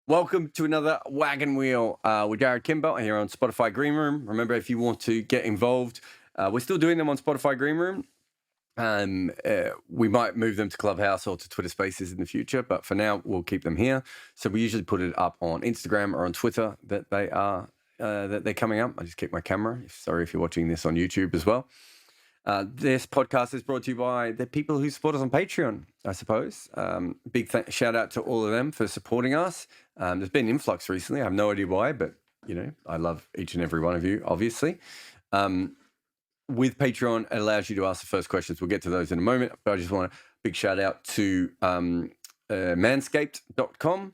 Welcome to another Wagon Wheel with Jared Kimber here on Spotify Green Room. Remember, if you want to get involved, we're still doing them on Spotify Green Room. We might move them to Clubhouse or to Twitter Spaces in the future, but for now, we'll keep them here. So we usually put it up on Instagram or on Twitter that they're coming up. I just kicked my camera. Sorry if you're watching this on YouTube as well. This podcast is brought to you by the people who support us on Patreon, I suppose. Big shout out to all of them for supporting us. There's been an influx recently. I have no idea why, but I love each and every one of you, obviously. With Patreon, it allows you to ask the first questions. We'll get to those in a moment, but I just want a big shout out to manscaped.com.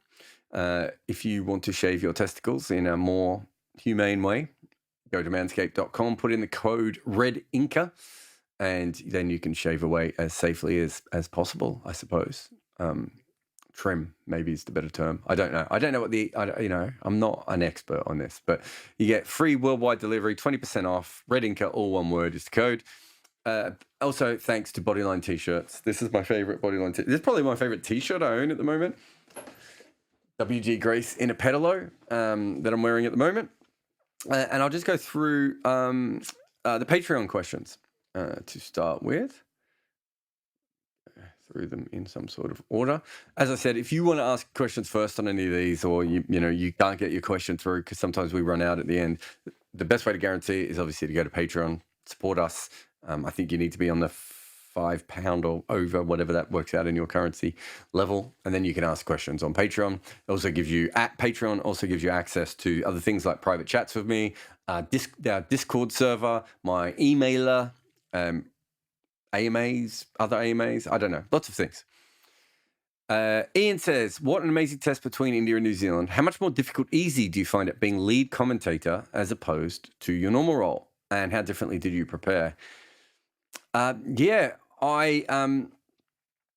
If you want to shave your testicles in a more humane way, go to manscaped.com, put in the code REDINCA, and then you can shave away as safely as possible, I suppose. Trim maybe is the better term. I don't know what I'm not an expert on this, but you get free worldwide delivery, 20% off. REDINCA, all one word, is the code. Also, thanks to Bodyline t-shirts. This is my favorite Bodyline t-shirt. This is probably my favorite t-shirt I own at the moment. WG Grace in a pedalo that I'm wearing at the moment. And I'll just go through the Patreon questions to start with. Through them in some sort of order. As I said, if you want to ask questions first on any of these, or you can't get your question through because sometimes we run out at the end, the best way to guarantee it is obviously to go to Patreon, support us. I think you need to be on the £5 or over, whatever that works out in your currency level, and then you can ask questions on Patreon. It also gives you Patreon also gives you access to other things like private chats with me, our Discord server, my emailer, AMAs, other AMAs, I don't know, lots of things. Ian says, what an amazing test between India and New Zealand. How much more easy do you find it being lead commentator as opposed to your normal role? And how differently did you prepare? I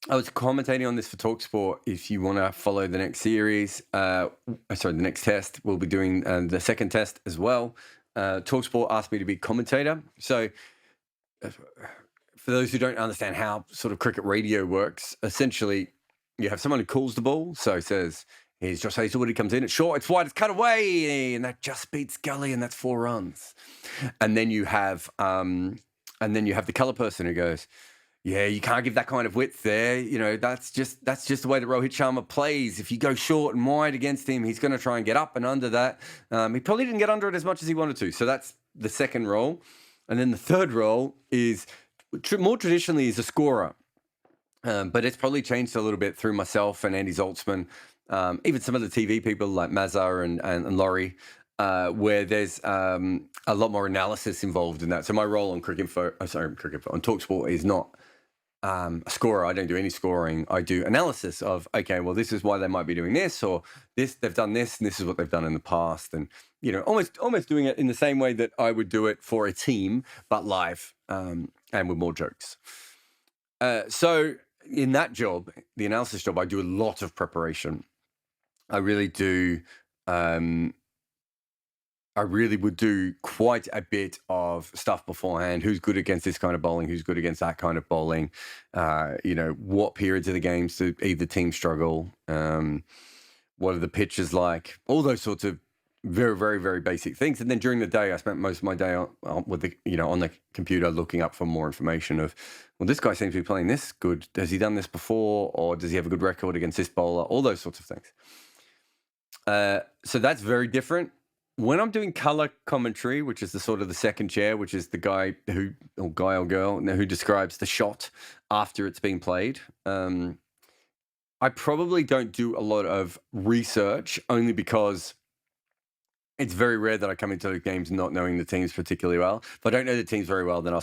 was commentating on this for TalkSport. If you want to follow the next series, the next test, we'll be doing the second test as well. TalkSport asked me to be commentator. So for those who don't understand how sort of cricket radio works, essentially you have someone who calls the ball. So says, here's Josh Hazlewood, he comes in, it's short, it's wide, it's cut away, and that just beats Gully, and that's 4 runs. And then you have the colour person who goes, yeah, you can't give that kind of width there. That's just the way that Rohit Sharma plays. If you go short and wide against him, he's going to try and get up and under that. He probably didn't get under it as much as he wanted to. So that's the second role. And then the third role is more traditionally is a scorer. But it's probably changed a little bit through myself and Andy Zoltzman, even some of the TV people like Mazza and Laurie, where there's a lot more analysis involved in that. So my role on on TalkSport is not a scorer. I don't do any scoring. I do analysis of, okay, well, this is why they might be doing this, or this, they've done this, and this is what they've done in the past. And, almost doing it in the same way that I would do it for a team, but live, and with more jokes. So in that job, the analysis job, I do a lot of preparation. I really do. I really would do quite a bit of stuff beforehand. Who's good against this kind of bowling? Who's good against that kind of bowling? What periods of the games do either team struggle? What are the pitches like? All those sorts of very, very, very basic things. And then during the day, I spent most of my day on the computer looking up for more information of, well, this guy seems to be playing this good. Has he done this before? Or does he have a good record against this bowler? All those sorts of things. So that's very different. When I'm doing color commentary, which is the sort of the second chair, which is the guy or girl who describes the shot after it's been played, I probably don't do a lot of research, only because it's very rare that I come into the games not knowing the teams particularly well. If I don't know the teams very well, then I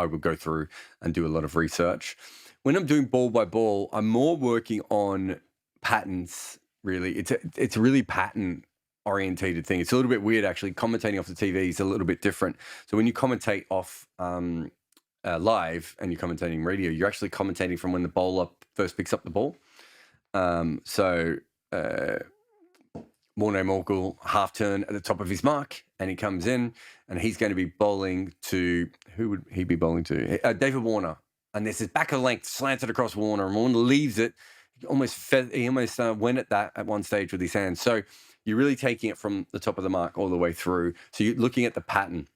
would go through and do a lot of research. When I'm doing ball by ball, I'm more working on patterns. Really, it's really pattern orientated thing. It's a little bit weird, actually. Commentating off the TV is a little bit different. So when you commentate off live and you're commentating radio, you're actually commentating from when the bowler first picks up the ball. Morne Morkel half turn at the top of his mark, and he comes in, and he's going to be bowling to, who would he be bowling to? David Warner. And this is back of length slanted across Warner, and Warner leaves it. he almost went at that at one stage with his hands. So you're really taking it from the top of the mark all the way through. So you're looking at the pattern,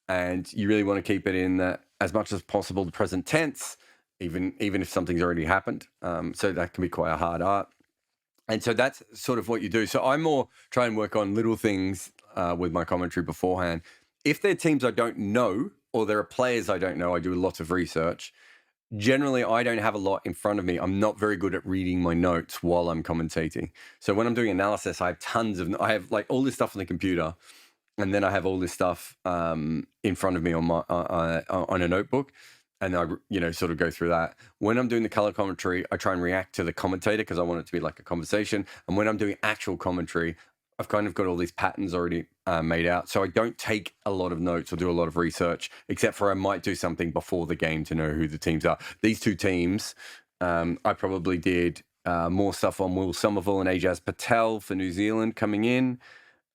and you really want to keep it in as much as possible the present tense, even if something's already happened. So that can be quite a hard art. And so that's sort of what you do. So I more try and work on little things with my commentary beforehand. If there are teams I don't know, or there are players I don't know, I do a lot of research. Generally, I don't have a lot in front of me. I'm not very good at reading my notes while I'm commentating. So when I'm doing analysis, I have like all this stuff on the computer, and then I have all this stuff in front of me on a notebook, and I sort of go through that. When I'm doing the color commentary, I try and react to the commentator because I want it to be like a conversation. And when I'm doing actual commentary, I've kind of got all these patterns already made out. So I don't take a lot of notes or do a lot of research, except for I might do something before the game to know who the teams are. These two teams, I probably did more stuff on Will Somerville and Ajaz Patel for New Zealand coming in.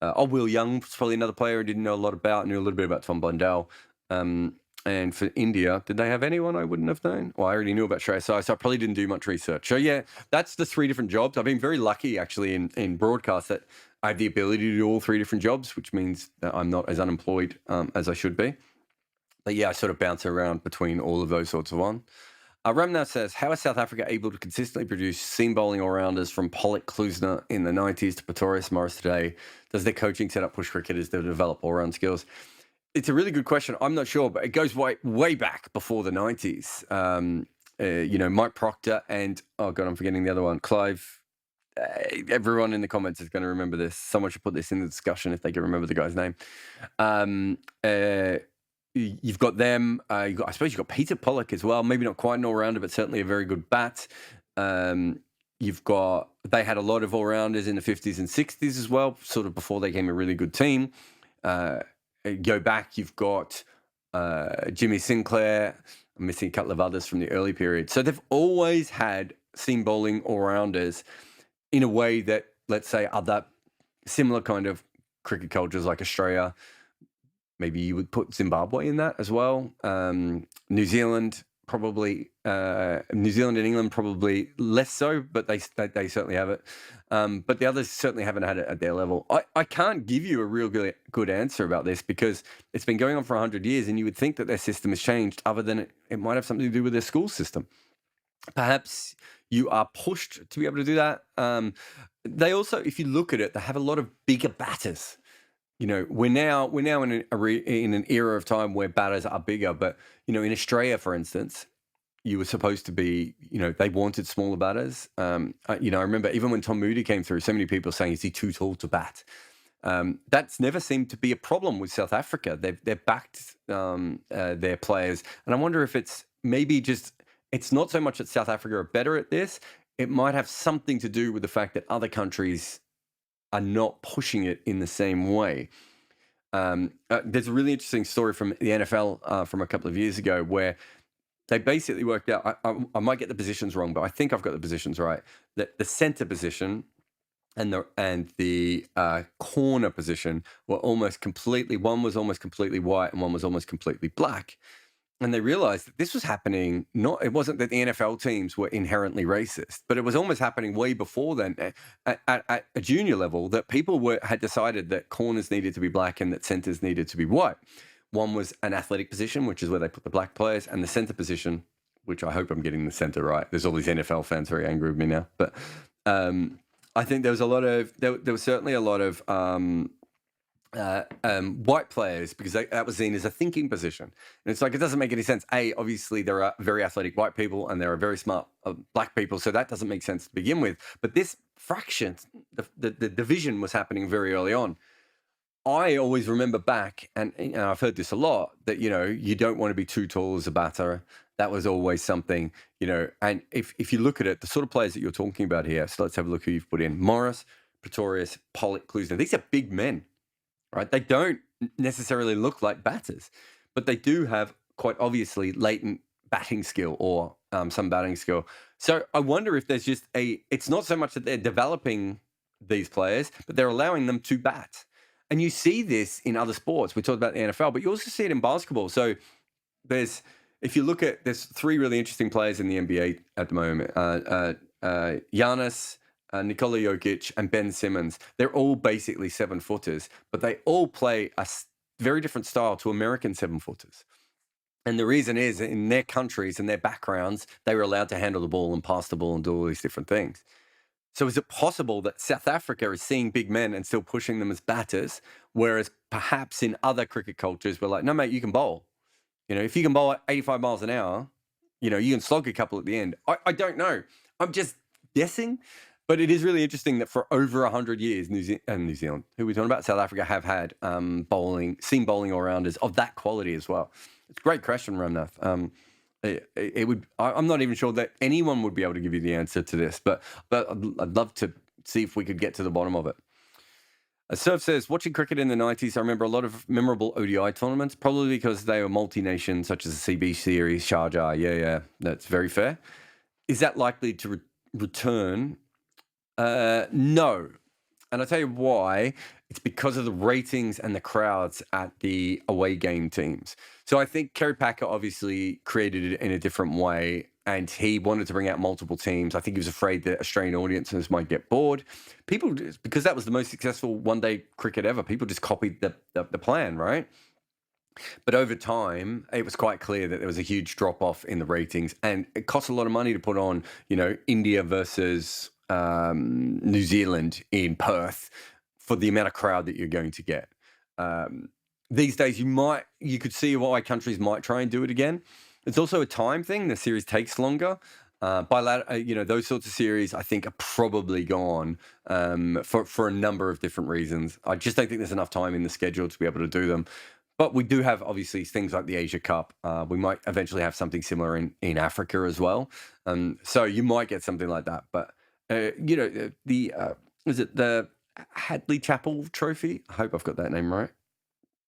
Will Young was probably another player I didn't know a lot about. Knew a little bit about Tom Blundell. And for India, did they have anyone I wouldn't have known? Well, I already knew about Shreyas Iyer, so I probably didn't do much research. So yeah, that's the three different jobs. I've been very lucky actually in broadcast that I have the ability to do all three different jobs, which means that I'm not as unemployed as I should be. But yeah, I sort of bounce around between all of those sorts of ones. Ramnath says, how is South Africa able to consistently produce seam bowling all-rounders from Pollock Klusner in the 90s to Pretorius Morris today? Does their coaching setup push cricketers to develop all-round skills? It's a really good question. I'm not sure, but it goes way back before the 90s. Mike Proctor and, oh God, I'm forgetting the other one, Clive. Everyone in the comments is going to remember this. Someone should put this in the discussion if they can remember the guy's name. You've got them. I suppose you've got Peter Pollock as well. Maybe not quite an all-rounder, but certainly a very good bat. They had a lot of all-rounders in the 50s and 60s as well, sort of before they became a really good team. Go back, you've got Jimmy Sinclair. I'm missing a couple of others from the early period. So they've always had seam bowling all-rounders in a way that, let's say, other similar kind of cricket cultures like Australia, maybe you would put Zimbabwe in that as well. New Zealand and England probably less so, but they certainly have it. But the others certainly haven't had it at their level. I can't give you a real good answer about this because it's been going on for 100 years, and you would think that their system has changed, other than it might have something to do with their school system. Perhaps you are pushed to be able to do that. They also, if you look at it, they have a lot of bigger batters. We're now in an era of time where batters are bigger, but in Australia, for instance, you were supposed to be, they wanted smaller batters. I remember even when Tom Moody came through, so many people saying, is he too tall to bat? That's never seemed to be a problem with South Africa. They've backed their players, and I wonder if it's maybe just, it's not so much that South Africa are better at this. It might have something to do with the fact that other countries are not pushing it in the same way. There's a really interesting story from the NFL from a couple of years ago where they basically worked out, I might get the positions wrong, but I think I've got the positions right, that the center position and the corner position were almost completely, one was almost completely white and one was almost completely black. And they realized that this was happening, it wasn't that the NFL teams were inherently racist, but it was almost happening way before then at a junior level, that people had decided that corners needed to be black and that centers needed to be white. One was an athletic position, which is where they put the black players, and the center position, which I hope I'm getting the center right. There's all these NFL fans very angry with me now. But I think there was certainly a lot of white players, because that was seen as a thinking position. And it's like, it doesn't make any sense. Obviously there are very athletic white people and there are very smart black people, so that doesn't make sense to begin with. But this fraction, the division was happening very early on. I always remember back, and I've heard this a lot, that you don't want to be too tall as a batter. That was always something, and if you look at it, the sort of players that you're talking about here, so let's have a look who you've put in. Morris, Pretorius, Pollock, Klusner. These are big men. Right? They don't necessarily look like batters, but they do have quite obviously latent batting skill or some batting skill. So I wonder if there's just it's not so much that they're developing these players, but they're allowing them to bat. And you see this in other sports. We talked about the NFL, but you also see it in basketball. So there's three really interesting players in the NBA at the moment. Giannis, Nikola Jokic, and Ben Simmons. They're all basically 7-footers, but they all play very different style to American 7-footers. And the reason is in their countries and their backgrounds, they were allowed to handle the ball and pass the ball and do all these different things. So is it possible that South Africa is seeing big men and still pushing them as batters, whereas perhaps in other cricket cultures we're like, no, mate, you can bowl. If you can bowl at 85 miles an hour, you can slog a couple at the end. I don't know. I'm just guessing. But it is really interesting that for over 100 years, New Zealand, who we're talking about, South Africa, have had seam bowling all-rounders of that quality as well. It's a great question, Ramnath. I'm not even sure that anyone would be able to give you the answer to this, but I'd love to see if we could get to the bottom of it. Surf says, watching cricket in the 90s, I remember a lot of memorable ODI tournaments, probably because they were multi-nation, such as the CB Series, Sharjah. Yeah, that's very fair. Is that likely to return? No. And I'll tell you why. It's because of the ratings and the crowds at the away game teams. So I think Kerry Packer obviously created it in a different way, and he wanted to bring out multiple teams. I think he was afraid that Australian audiences might get bored. Because that was the most successful one-day cricket ever, people just copied the plan, right? But over time, it was quite clear that there was a huge drop-off in the ratings, and it costs a lot of money to put on, India versus New Zealand in Perth for the amount of crowd that you're going to get. These days, you could see why countries might try and do it again. It's also a time thing. The series takes longer. Those sorts of series, I think, are probably gone for a number of different reasons. I just don't think there's enough time in the schedule to be able to do them. But we do have, obviously, things like the Asia Cup. We might eventually have something similar in Africa as well. So you might get something like that. But, is it the Hadley Chapel Trophy? I hope I've got that name right.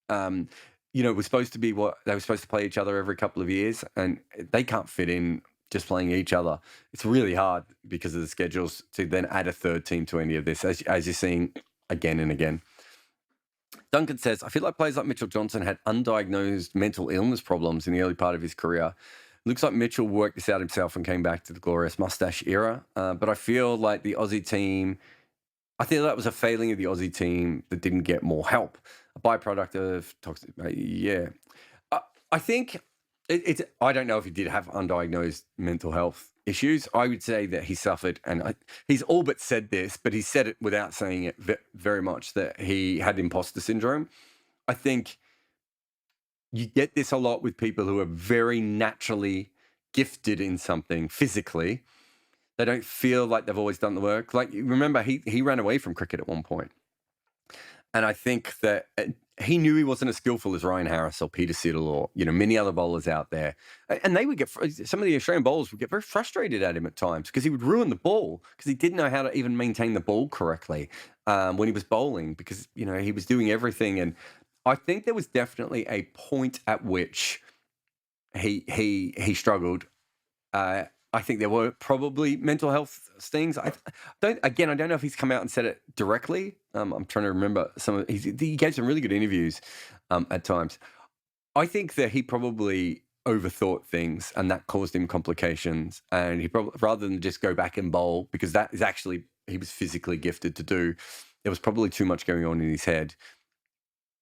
Was supposed to be what they were supposed to play each other every couple of years, and they can't fit in just playing each other. It's really hard because of the schedules to then add a third team to any of this, as you're seeing again and again. Duncan says, I feel like players like Mitchell Johnson had undiagnosed mental illness problems in the early part of his career. Looks like Mitchell worked this out himself and came back to the glorious mustache era. But I feel like the Aussie team, I think that was a failing of the Aussie team that didn't get more help. A byproduct of toxic. Yeah. I think I don't know if he did have undiagnosed mental health issues. I would say that he suffered, and he's all but said this, but he said it without saying it very much, that he had imposter syndrome. I think you get this a lot with people who are very naturally gifted in something physically. They don't feel like they've always done the work. Like, remember, he ran away from cricket at one point. And I think that he knew he wasn't as skillful as Ryan Harris or Peter Siddle or, many other bowlers out there. And they would some of the Australian bowlers would get very frustrated at him at times because he would ruin the ball because he didn't know how to even maintain the ball correctly when he was bowling because, he was doing everything. And I think there was definitely a point at which he struggled. I think there were probably mental health things. I don't know if he's come out and said it directly. I'm trying to remember he gave some really good interviews at times. I think that he probably overthought things and that caused him complications. And he probably, rather than just go back and bowl, because that is actually, he was physically gifted to do, there was probably too much going on in his head.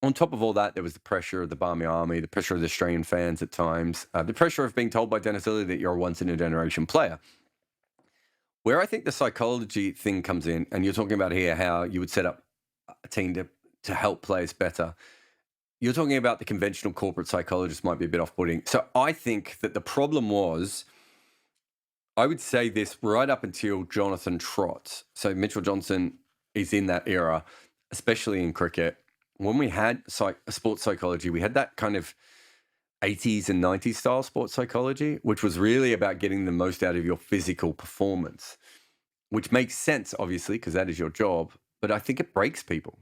On top of all that, there was the pressure of the Barmy Army, the pressure of the Australian fans at times, the pressure of being told by Dennis Lillee that you're a once-in-a-generation player. Where I think the psychology thing comes in, and you're talking about here how you would set up a team to help players better. You're talking about the conventional corporate psychologist might be a bit off-putting. So I think that the problem was, I would say this right up until Jonathan Trott. So Mitchell Johnson is in that era, especially in cricket. When we had sports psychology, we had that kind of 80s and 90s style sports psychology, which was really about getting the most out of your physical performance, which makes sense, obviously, because that is your job. But I think it breaks people.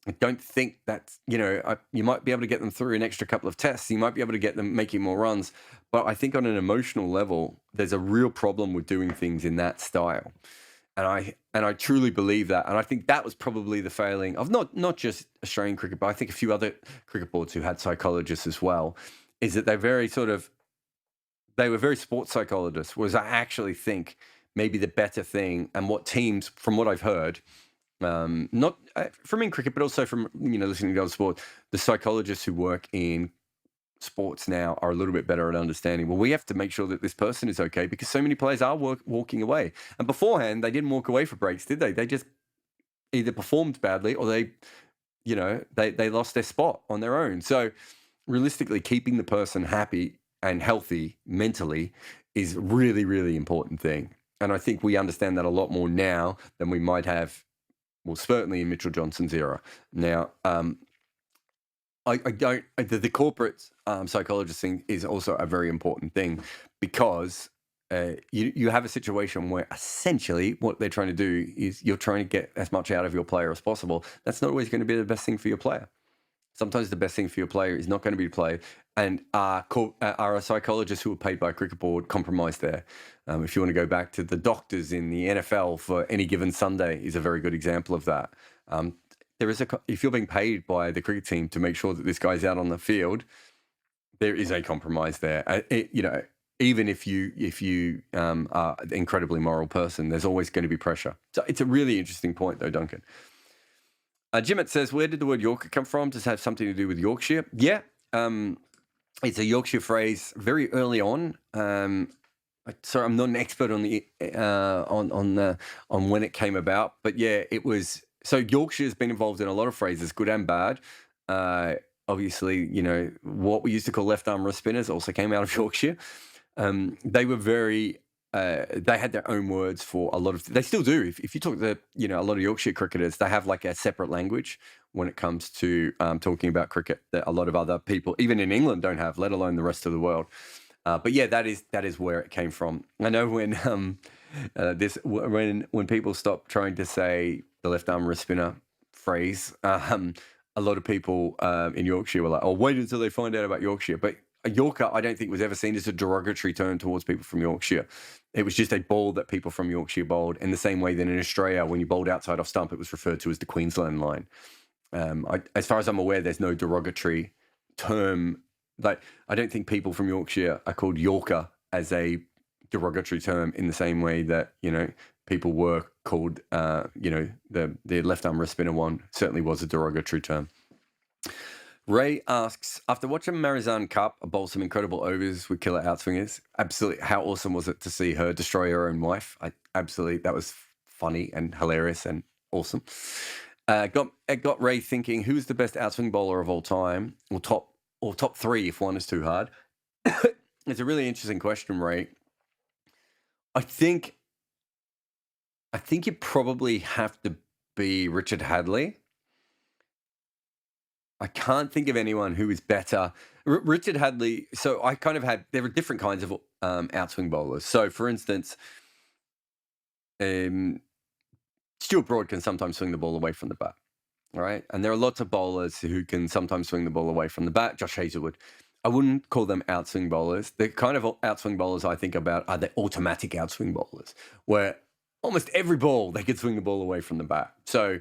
I don't think that's, you might be able to get them through an extra couple of tests. You might be able to get them making more runs. But I think on an emotional level, there's a real problem with doing things in that style. And I truly believe that. And I think that was probably the failing of not just Australian cricket, but I think a few other cricket boards who had psychologists as well, is that they were very sports psychologists, whereas I actually think maybe the better thing, and what teams, from what I've heard, not from in cricket, but also from listening to other sports, the psychologists who work in sports now are a little bit better at understanding. Well, we have to make sure that this person is okay because so many players are walking away, and beforehand they didn't walk away for breaks, did they? They just either performed badly or they lost their spot on their own. So realistically, keeping the person happy and healthy mentally is really, really important thing. And I think we understand that a lot more now than we might have, well, certainly in Mitchell Johnson's era. Now, I don't. The corporate psychologist thing is also a very important thing because you have a situation where essentially what they're trying to do is you're trying to get as much out of your player as possible. That's not always going to be the best thing for your player. Sometimes the best thing for your player is not going to be to play. And are psychologists who are paid by a cricket board compromised there? If you want to go back to the doctors in the NFL for any given Sunday is a very good example of that. If you're being paid by the cricket team to make sure that this guy's out on the field, there is a compromise there. Even if you are an incredibly moral person, there's always going to be pressure. So it's a really interesting point, though, Duncan. Jimmet says, where did the word Yorker come from? Does it have something to do with Yorkshire? Yeah, it's a Yorkshire phrase very early on. Sorry, I'm not an expert on the on when it came about, but yeah, it was. So Yorkshire's been involved in a lot of phrases, good and bad. Obviously, what we used to call left arm wrist spinners also came out of Yorkshire. They were very. They had their own words for a lot of. They still do. If you talk to a lot of Yorkshire cricketers, they have like a separate language when it comes to talking about cricket that a lot of other people, even in England, don't have, let alone the rest of the world. But yeah, that is where it came from. I know when when people stop trying to say the left arm wrist spinner phrase, a lot of people in Yorkshire were like, "Oh, wait until they find out about Yorkshire." But a Yorker, I don't think was ever seen as a derogatory term towards people from Yorkshire. It was just a ball that people from Yorkshire bowled in the same way that in Australia, when you bowled outside off stump, it was referred to as the Queensland line. As far as I'm aware, there's no derogatory term. Like, I don't think people from Yorkshire are called Yorker as a derogatory term in the same way that, people were called, the left arm wrist spinner one certainly was a derogatory term. Ray asks, after watching Marizanne Cup bowl some incredible overs with killer outswingers, absolutely, how awesome was it to see her destroy her own wife? That was funny and hilarious and awesome. It got Ray thinking, who's the best outswing bowler of all time, or top three if one is too hard? It's a really interesting question, Ray. I think you probably have to be Richard Hadley. I can't think of anyone who is better. Richard Hadley, so there are different kinds of outswing bowlers. So, for instance, Stuart Broad can sometimes swing the ball away from the bat, all right? And there are lots of bowlers who can sometimes swing the ball away from the bat. Josh Hazlewood. I wouldn't call them outswing bowlers. The kind of outswing bowlers I think about are the automatic outswing bowlers, where almost every ball they could swing the ball away from the bat. So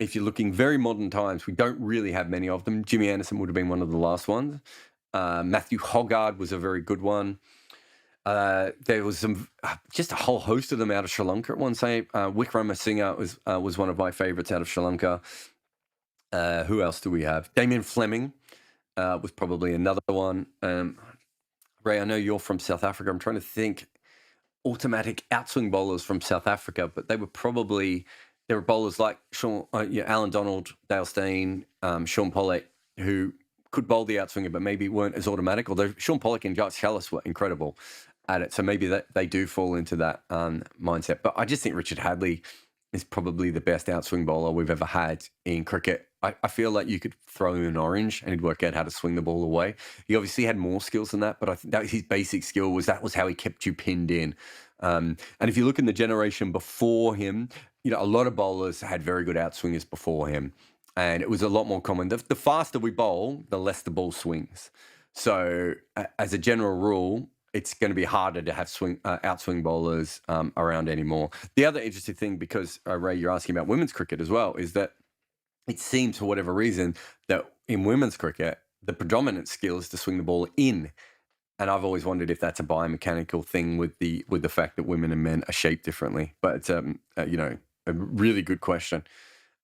if you're looking very modern times, we don't really have many of them. Jimmy Anderson would have been one of the last ones. Matthew Hoggard was a very good one. There was just a whole host of them out of Sri Lanka at one time. Wickramasinghe was one of my favorites out of Sri Lanka. Who else do we have? Damien Fleming was probably another one. Ray, I know you're from South Africa. I'm trying to think automatic outswing bowlers from South Africa, but there were bowlers like Alan Donald, Dale Steyn, Sean Pollock, who could bowl the outswinger, but maybe weren't as automatic. Although Sean Pollock and Jacques Kallis were incredible at it, so maybe they do fall into that mindset. But I just think Richard Hadley is probably the best outswing bowler we've ever had in cricket. I feel like you could throw him an orange and he'd work out how to swing the ball away. He obviously had more skills than that, but I think that was his basic skill was how he kept you pinned in. And if you look in the generation before him, a lot of bowlers had very good outswingers before him, and it was a lot more common. The faster we bowl, the less the ball swings. So as a general rule, it's going to be harder to have outswing bowlers around anymore. The other interesting thing, because Ray, you're asking about women's cricket as well, is that it seems for whatever reason that in women's cricket, the predominant skill is to swing the ball in. And I've always wondered if that's a biomechanical thing with the fact that women and men are shaped differently. But it's a really good question.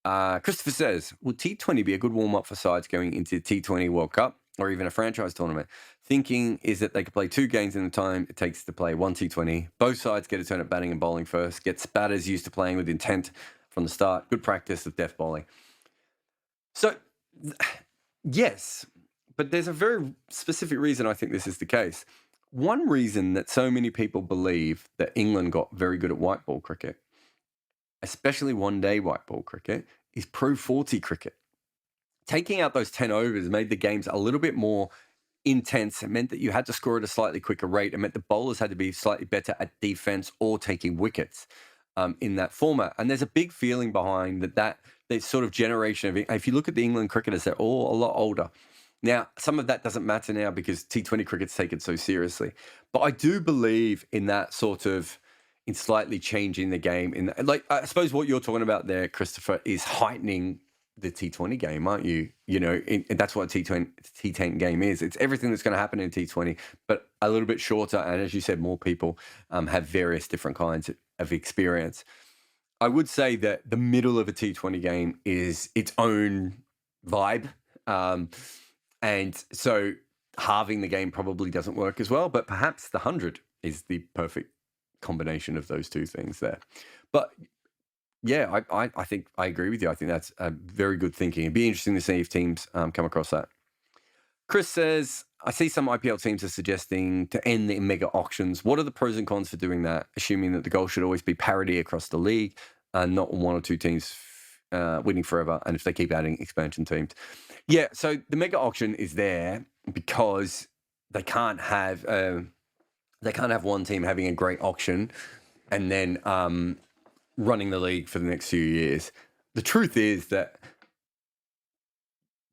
Christopher says, "Will T20 be a good warm up for sides going into T20 World Cup or even a franchise tournament? Thinking is that they could play 2 games in the time it takes to play one T20. Both sides get a turn at batting and bowling first. Get batters used to playing with intent from the start. Good practice of death bowling." So, yes, but there's a very specific reason I think this is the case. One reason that so many people believe that England got very good at white ball cricket, especially one-day white ball cricket, is Pro 40 cricket. Taking out those 10 overs made the games a little bit more intense. It meant that you had to score at a slightly quicker rate. It meant the bowlers had to be slightly better at defense or taking wickets in that format. And there's a big feeling behind that this sort of generation of, if you look at the England cricketers, they're all a lot older. Now, some of that doesn't matter now because T20 cricket's taken so seriously. But I do believe in that sort of, in slightly changing the game. I suppose what you're talking about there, Christopher, is heightening the T20 game, aren't you? And that's what a T10 game is. It's everything that's going to happen in T20, but a little bit shorter. And as you said, more people have various different kinds of experience. I would say that the middle of a T20 game is its own vibe. And so halving the game probably doesn't work as well, but perhaps the 100 is the perfect combination of those two things there. But yeah, I think I agree with you. I think that's a very good thinking. It'd be interesting to see if teams come across that. Chris says, "I see some IPL teams are suggesting to end the mega auctions. What are the pros and cons for doing that, assuming that the goal should always be parity across the league and not one or two teams winning forever, and if they keep adding expansion teams?" Yeah, so the mega auction is there because they can't have one team having a great auction and then running the league for the next few years. The truth is that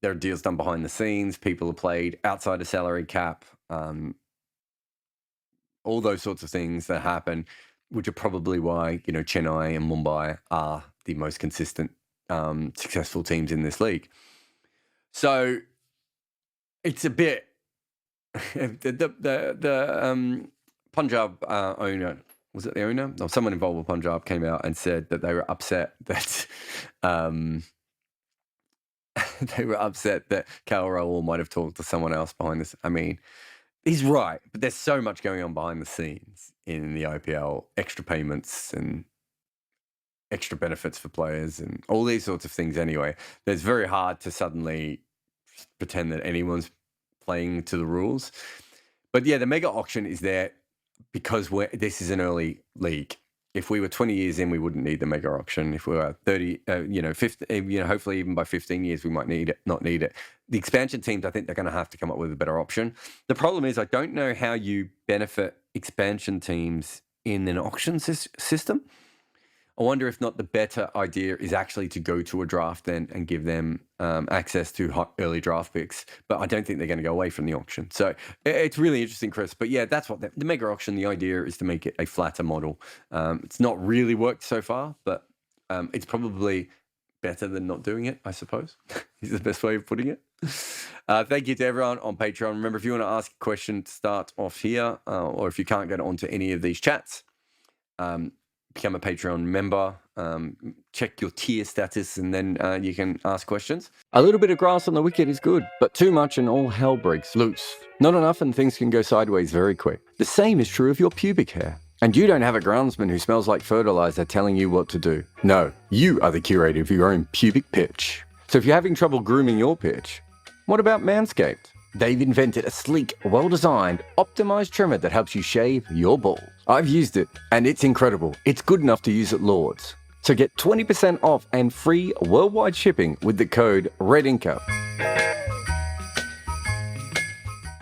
there are deals done behind the scenes. People are played outside of salary cap. All those sorts of things that happen, which are probably why Chennai and Mumbai are the most consistent, successful teams in this league. So it's a bit the Punjab owner. Was it the owner? No, someone involved with Punjab came out and said that they were upset that KL Rahul might have talked to someone else behind this. I mean, he's right, but there's so much going on behind the scenes in the IPL, extra payments and extra benefits for players and all these sorts of things anyway. It's very hard to suddenly pretend that anyone's playing to the rules. But yeah, the mega auction is there because this is an early league. If we were 20 years in, we wouldn't need the mega auction. If we were 30, 50, hopefully even by 15 years, we might not need it. The expansion teams, I think they're going to have to come up with a better option. The problem is I don't know how you benefit expansion teams in an auction system. I wonder if not the better idea is actually to go to a draft then and give them access to early draft picks. But I don't think they're going to go away from the auction. So it's really interesting, Chris. But yeah, that's what the mega auction, the idea is to make it a flatter model. It's not really worked so far, but it's probably better than not doing it, I suppose, is the best way of putting it. Thank you to everyone on Patreon. Remember, if you want to ask a question, start off here, or if you can't get onto any of these chats, become a Patreon member, check your tier status, and then you can ask questions. A little bit of grass on the wicket is good, but too much and all hell breaks loose. Not enough and things can go sideways very quick. The same is true of your pubic hair. And you don't have a groundsman who smells like fertilizer telling you what to do. No, you are the curator of your own pubic pitch. So if you're having trouble grooming your pitch, what about Manscaped? They've invented a sleek, well-designed, optimized trimmer that helps you shave your balls. I've used it, and it's incredible. It's good enough to use at Lord's. So get 20% off and free worldwide shipping with the code REDINKA.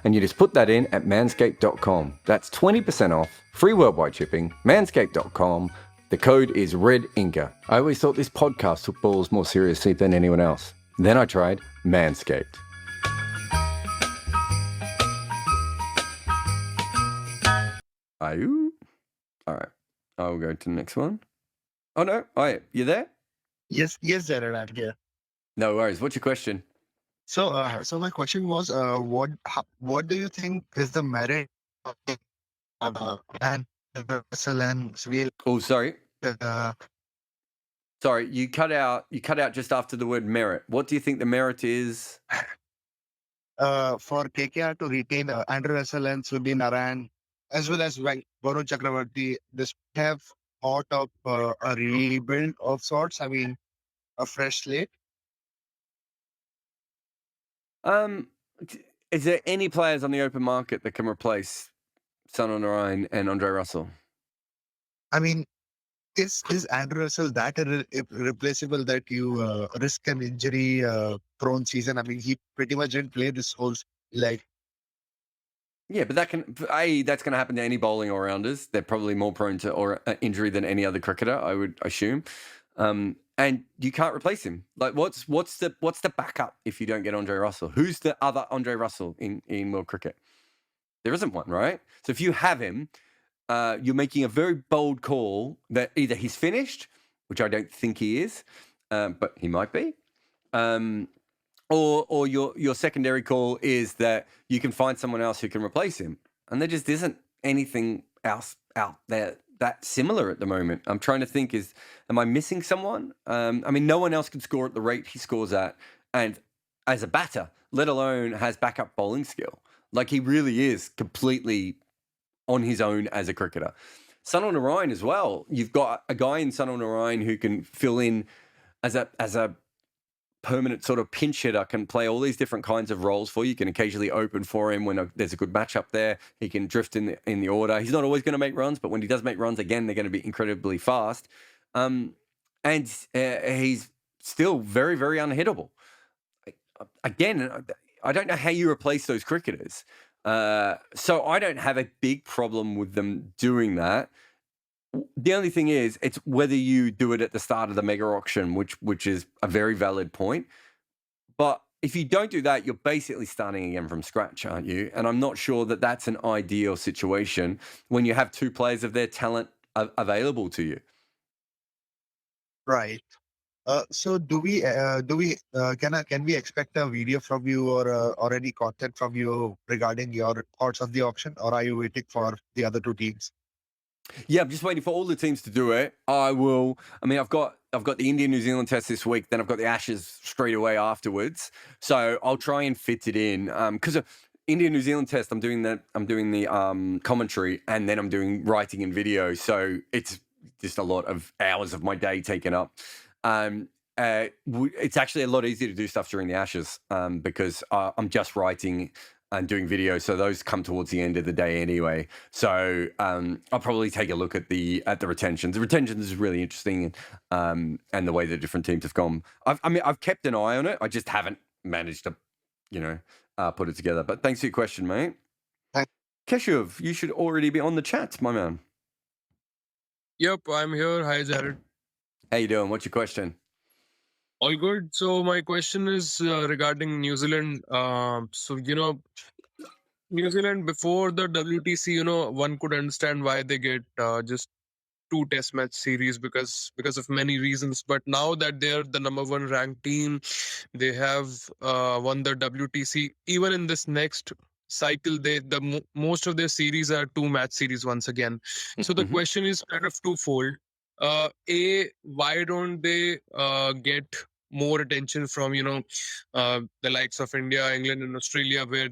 And you just put that in at manscaped.com. That's 20% off, free worldwide shipping, manscaped.com. The code is REDINKA. I always thought this podcast took balls more seriously than anyone else. Then I tried Manscaped. Ayoo. All right. I'll go to the next one. Oh, no. Oh, yeah. You there? Yes, Zainab, I'm here. No worries. What's your question? So my question was, what do you think is the merit of and Russell and Swiel, Oh, sorry. uh, Sorry, you cut out. You cut out just after the word merit. What do you think the merit is? for KKR to retain Andrew Russell and Sudhi Narayan, as well as Varun Chakravarti? This have thought of a rebuild of sorts. I mean, a fresh slate. Um, is there any players on the open market that can replace Sunil Narine and Andre Russell? I mean, is Andrew Russell that irreplaceable that you risk an injury prone season? I mean, he pretty much didn't play this whole like. Yeah, but that's going to happen to any bowling all rounders. They're probably more prone to or injury than any other cricketer, I would assume. And you can't replace him. Like, what's the backup if you don't get Andre Russell? Who's the other Andre Russell in world cricket? There isn't one, right? So if you have him, you're making a very bold call that either he's finished, which I don't think he is, but he might be, um, or your secondary call is that you can find someone else who can replace him, and there just isn't anything else out there that similar at the moment. I'm trying to think: am I missing someone? I mean, no one else can score at the rate he scores at, and as a batter, let alone has backup bowling skill. Like he really is completely on his own as a cricketer. Sunil Narine as well. You've got a guy in Sunil Narine who can fill in as a permanent sort of pinch hitter, can play all these different kinds of roles for you. You can occasionally open for him when there's a good matchup there. He can drift in the order. He's not always going to make runs, but when he does make runs, again, they're going to be incredibly fast. And he's still very, very unhittable. Again, I don't know how you replace those cricketers. So I don't have a big problem with them doing that. The only thing is, it's whether you do it at the start of the mega auction, which is a very valid point. But if you don't do that, you're basically starting again from scratch, aren't you? And I'm not sure that that's an ideal situation when you have two players of their talent available to you. Right. So can we expect a video from you or already content from you regarding your thoughts on the auction, or are you waiting for the other two teams? Yeah, I'm just waiting for all the teams to do it. I will. I mean, I've got the India New Zealand test this week. Then I've got the Ashes straight away afterwards. So I'll try and fit it in because India New Zealand test. I'm doing the commentary, and then I'm doing writing and video. So it's just a lot of hours of my day taken up. It's actually a lot easier to do stuff during the Ashes because I'm just writing and doing videos, so those come towards the end of the day anyway. So I'll probably take a look at the retentions. The retentions is really interesting, and the way the different teams have gone. I've kept an eye on it. I just haven't managed to, put it together. But thanks for your question, mate. Thank- Keshuv, you should already be on the chat, my man. Yep, I'm here. Hi, Jared. How you doing? What's your question? All good. So my question is regarding New Zealand. New Zealand before the WTC, one could understand why they get just two test match series because of many reasons. But now that they're the number one ranked team, they have won the WTC. Even in this next cycle, most of their series are two match series once again. So the question is kind of twofold. Why don't they get more attention from the likes of India, England, and Australia, where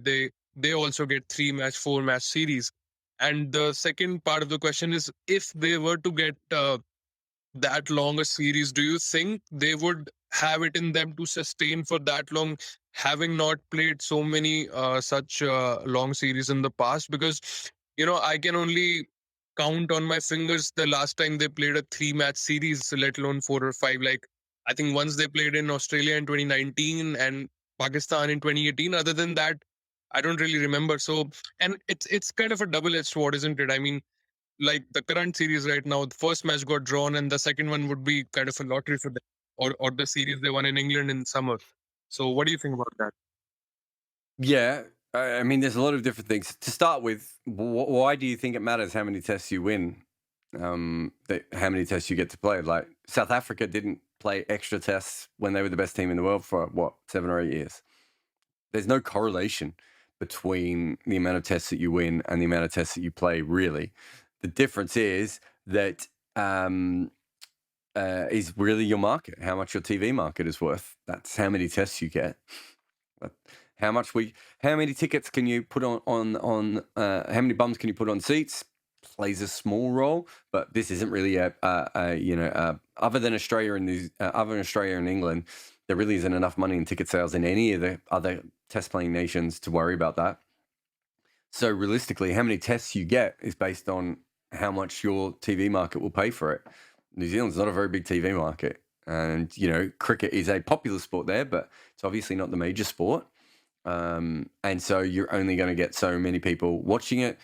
they also get 3-match, 4-match series? And the second part of the question is, if they were to get that long a series, do you think they would have it in them to sustain for that long, having not played so many such long series in the past? Because I can only count on my fingers the last time they played a 3-match series, let alone 4 or 5. Like, I think once they played in Australia in 2019 and Pakistan in 2018. Other than that, I don't really remember. So, and it's kind of a double-edged sword, isn't it? I mean, like the current series right now, the first match got drawn, and the second one would be kind of a lottery for them, or the series they won in England in summer. So, what do you think about that? Yeah, I mean, there's a lot of different things. To start with, why do you think it matters how many tests you win? How many tests you get to play? Like South Africa didn't play extra tests when they were the best team in the world for what, 7 or 8 years. there's no correlation between the amount of tests that you win and the amount of tests that you play, really. The difference is that is really your market, how much your TV market is worth. That's how many tests you get. But how many tickets can you put on how many bums can you put on seats? Plays a small role, but this isn't really other than Australia and England, there really isn't enough money in ticket sales in any of the other test playing nations to worry about that. So realistically, how many tests you get is based on how much your TV market will pay for it. New Zealand's not a very big TV market, and cricket is a popular sport there, but it's obviously not the major sport. And so you're only going to get so many people watching it.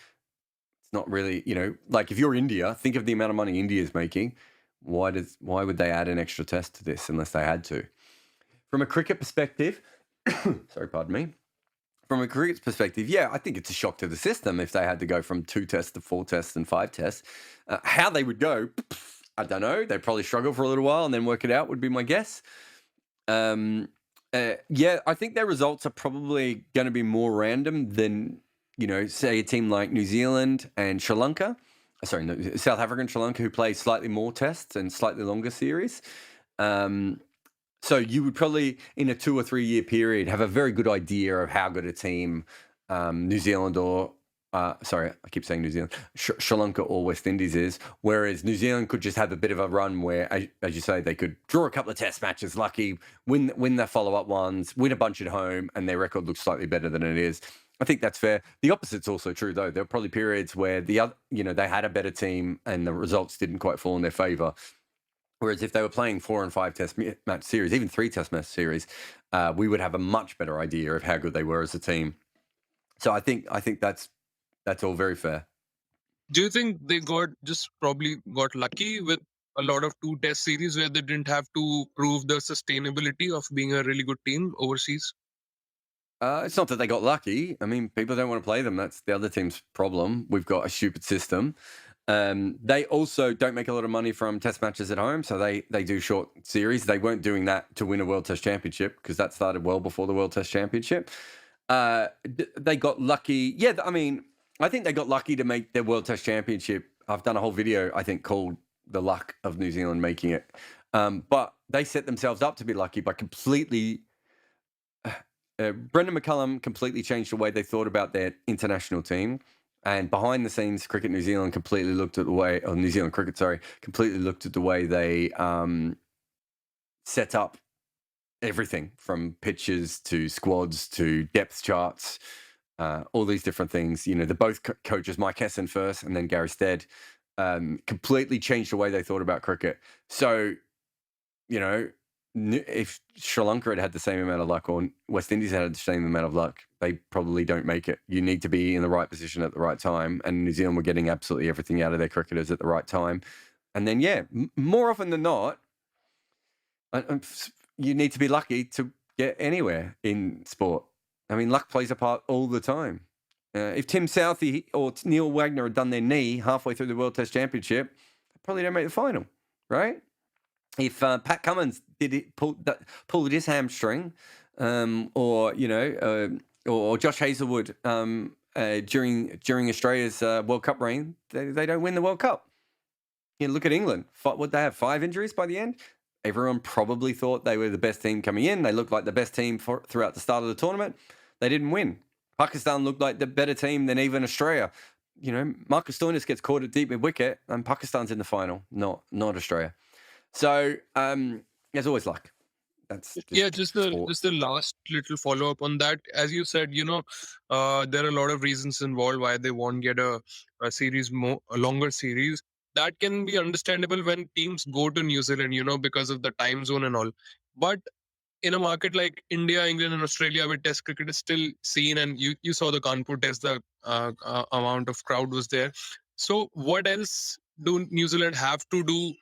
It's not really, like if you're India, think of the amount of money India is making. Why would they add an extra test to this unless they had to? From a cricket perspective, sorry, pardon me. From a cricket perspective, yeah, I think it's a shock to the system if they had to go from 2 tests to 4 tests and 5 tests. How they would go, I don't know. They'd probably struggle for a little while and then work it out, would be my guess. Yeah, I think their results are probably going to be more random than, say a team like New Zealand and Sri Lanka. Sorry, no, South Africa and Sri Lanka, who play slightly more tests and slightly longer series. So you would probably, in a 2 or 3 year period, have a very good idea of how good a team New Zealand or sorry, I keep saying New Zealand, Sri Lanka or West Indies is, whereas New Zealand could just have a bit of a run where, as you say, they could draw a couple of test matches, lucky, win their follow-up ones, win a bunch at home, and their record looks slightly better than it is. I think that's fair. The opposite's also true, though. There are probably periods where they had a better team and the results didn't quite fall in their favour. Whereas if they were playing 4 and 5 test match series, even 3 test match series, we would have a much better idea of how good they were as a team. So I think that's all very fair. Do you think they probably got lucky with a lot of 2 test series where they didn't have to prove the sustainability of being a really good team overseas? It's not that they got lucky. I mean, people don't want to play them. That's the other team's problem. We've got a stupid system. They also don't make a lot of money from test matches at home, so they do short series. They weren't doing that to win a World Test Championship because that started well before the World Test Championship. They got lucky. Yeah, I mean, I think they got lucky to make their World Test Championship. I've done a whole video, I think, called The Luck of New Zealand Making It. But they set themselves up to be lucky by completely... Brendan McCullum completely changed the way they thought about their international team. And behind the scenes, Cricket New Zealand completely looked at the way... Or New Zealand Cricket, sorry. Completely looked at the way they set up everything from pitches to squads to depth charts. All these different things. The both coaches, Mike Hesson first and then Gary Stead, completely changed the way they thought about cricket. So, if Sri Lanka had the same amount of luck or West Indies had the same amount of luck, they probably don't make it. You need to be in the right position at the right time. And New Zealand were getting absolutely everything out of their cricketers at the right time. And then, yeah, more often than not, you need to be lucky to get anywhere in sport. I mean, luck plays a part all the time. If Tim Southey or Neil Wagner had done their knee halfway through the World Test Championship, they probably don't make the final, right? If Pat Cummins pulled his hamstring, or Josh Hazlewood during Australia's World Cup reign, they don't win the World Cup. Look at England. Would they have 5 injuries by the end? Everyone probably thought they were the best team coming in. They looked like the best team throughout the start of the tournament. They didn't win. Pakistan looked like the better team than even Australia. Marcus Stoinis gets caught at deep mid-wicket and Pakistan's in the final, not Australia. So there's always luck. That's just the last little follow-up on that. As you said, there are a lot of reasons involved why they won't get a series, a longer series. That can be understandable when teams go to New Zealand, because of the time zone and all. But in a market like India, England, and Australia, where Test cricket is still seen, and you saw the Kanpur Test, the amount of crowd was there. So what else do New Zealand have to do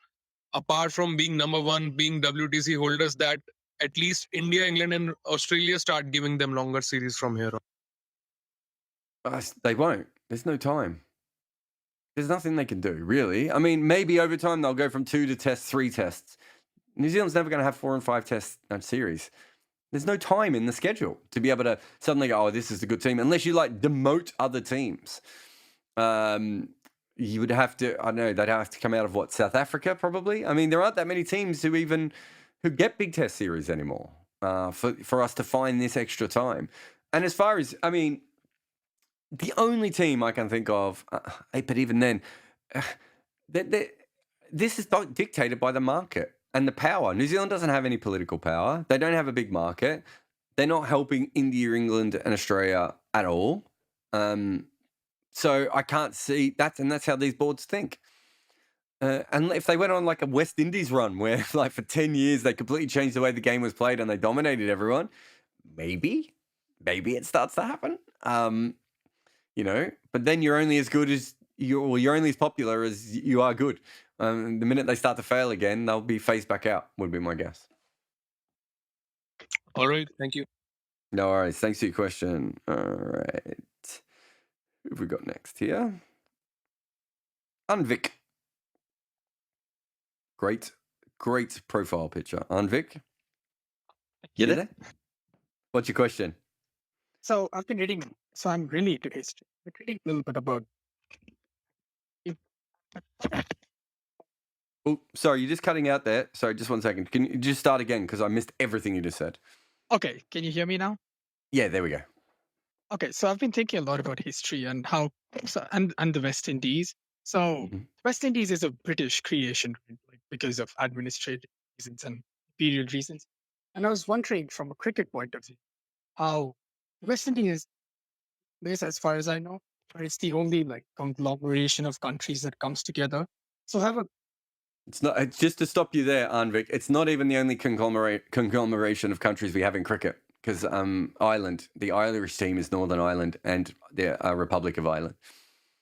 apart from being number one, being WTC holders, that at least India, England, and Australia start giving them longer series from here on? They won't. There's no time. There's nothing they can do, really. I mean, maybe over time they'll go from 2 to 3 tests. New Zealand's never going to have 4 and 5 test series. There's no time in the schedule to be able to suddenly go, oh, this is a good team, unless you like demote other teams. You would have to, I don't know, they'd have to come out of what, South Africa probably? I mean, there aren't that many teams who get Big Test series anymore for us to find this extra time. And as far as, I mean, the only team I can think of, but even then, this is dictated by the market and the power. New Zealand doesn't have any political power. They don't have a big market. They're not helping India, England, and Australia at all. So I can't see that, and that's how these boards think. And if they went on like a West Indies run where like for 10 years they completely changed the way the game was played and they dominated everyone, maybe it starts to happen. But then you're only as good as you're only as popular as you are good. The minute they start to fail again, they'll be phased back out, would be my guess. All right, thank you. No worries. Thanks for your question. All right. Who have we got next here? Anvik. Great profile picture. Anvik, you there? What's your question? So I've been reading, so I'm really into history. I've been reading a little bit about. Oh, sorry, you're just cutting out there. Sorry, just 1 second. Can you just start again? Because I missed everything you just said. Okay, can you hear me now? Yeah, there we go. Okay, so I've been thinking a lot about history and how, and the West Indies. So Mhm. West Indies is a British creation, right, like because of administrative reasons and imperial reasons. And I was wondering, from a cricket point of view, how West Indies is, as far as I know, but it's the only like conglomeration of countries that comes together. So have a It's not. It's just to stop you there, Anvik. It's not even the only conglomeration of countries we have in cricket. Because Ireland, the Irish team is Northern Ireland and the Republic of Ireland.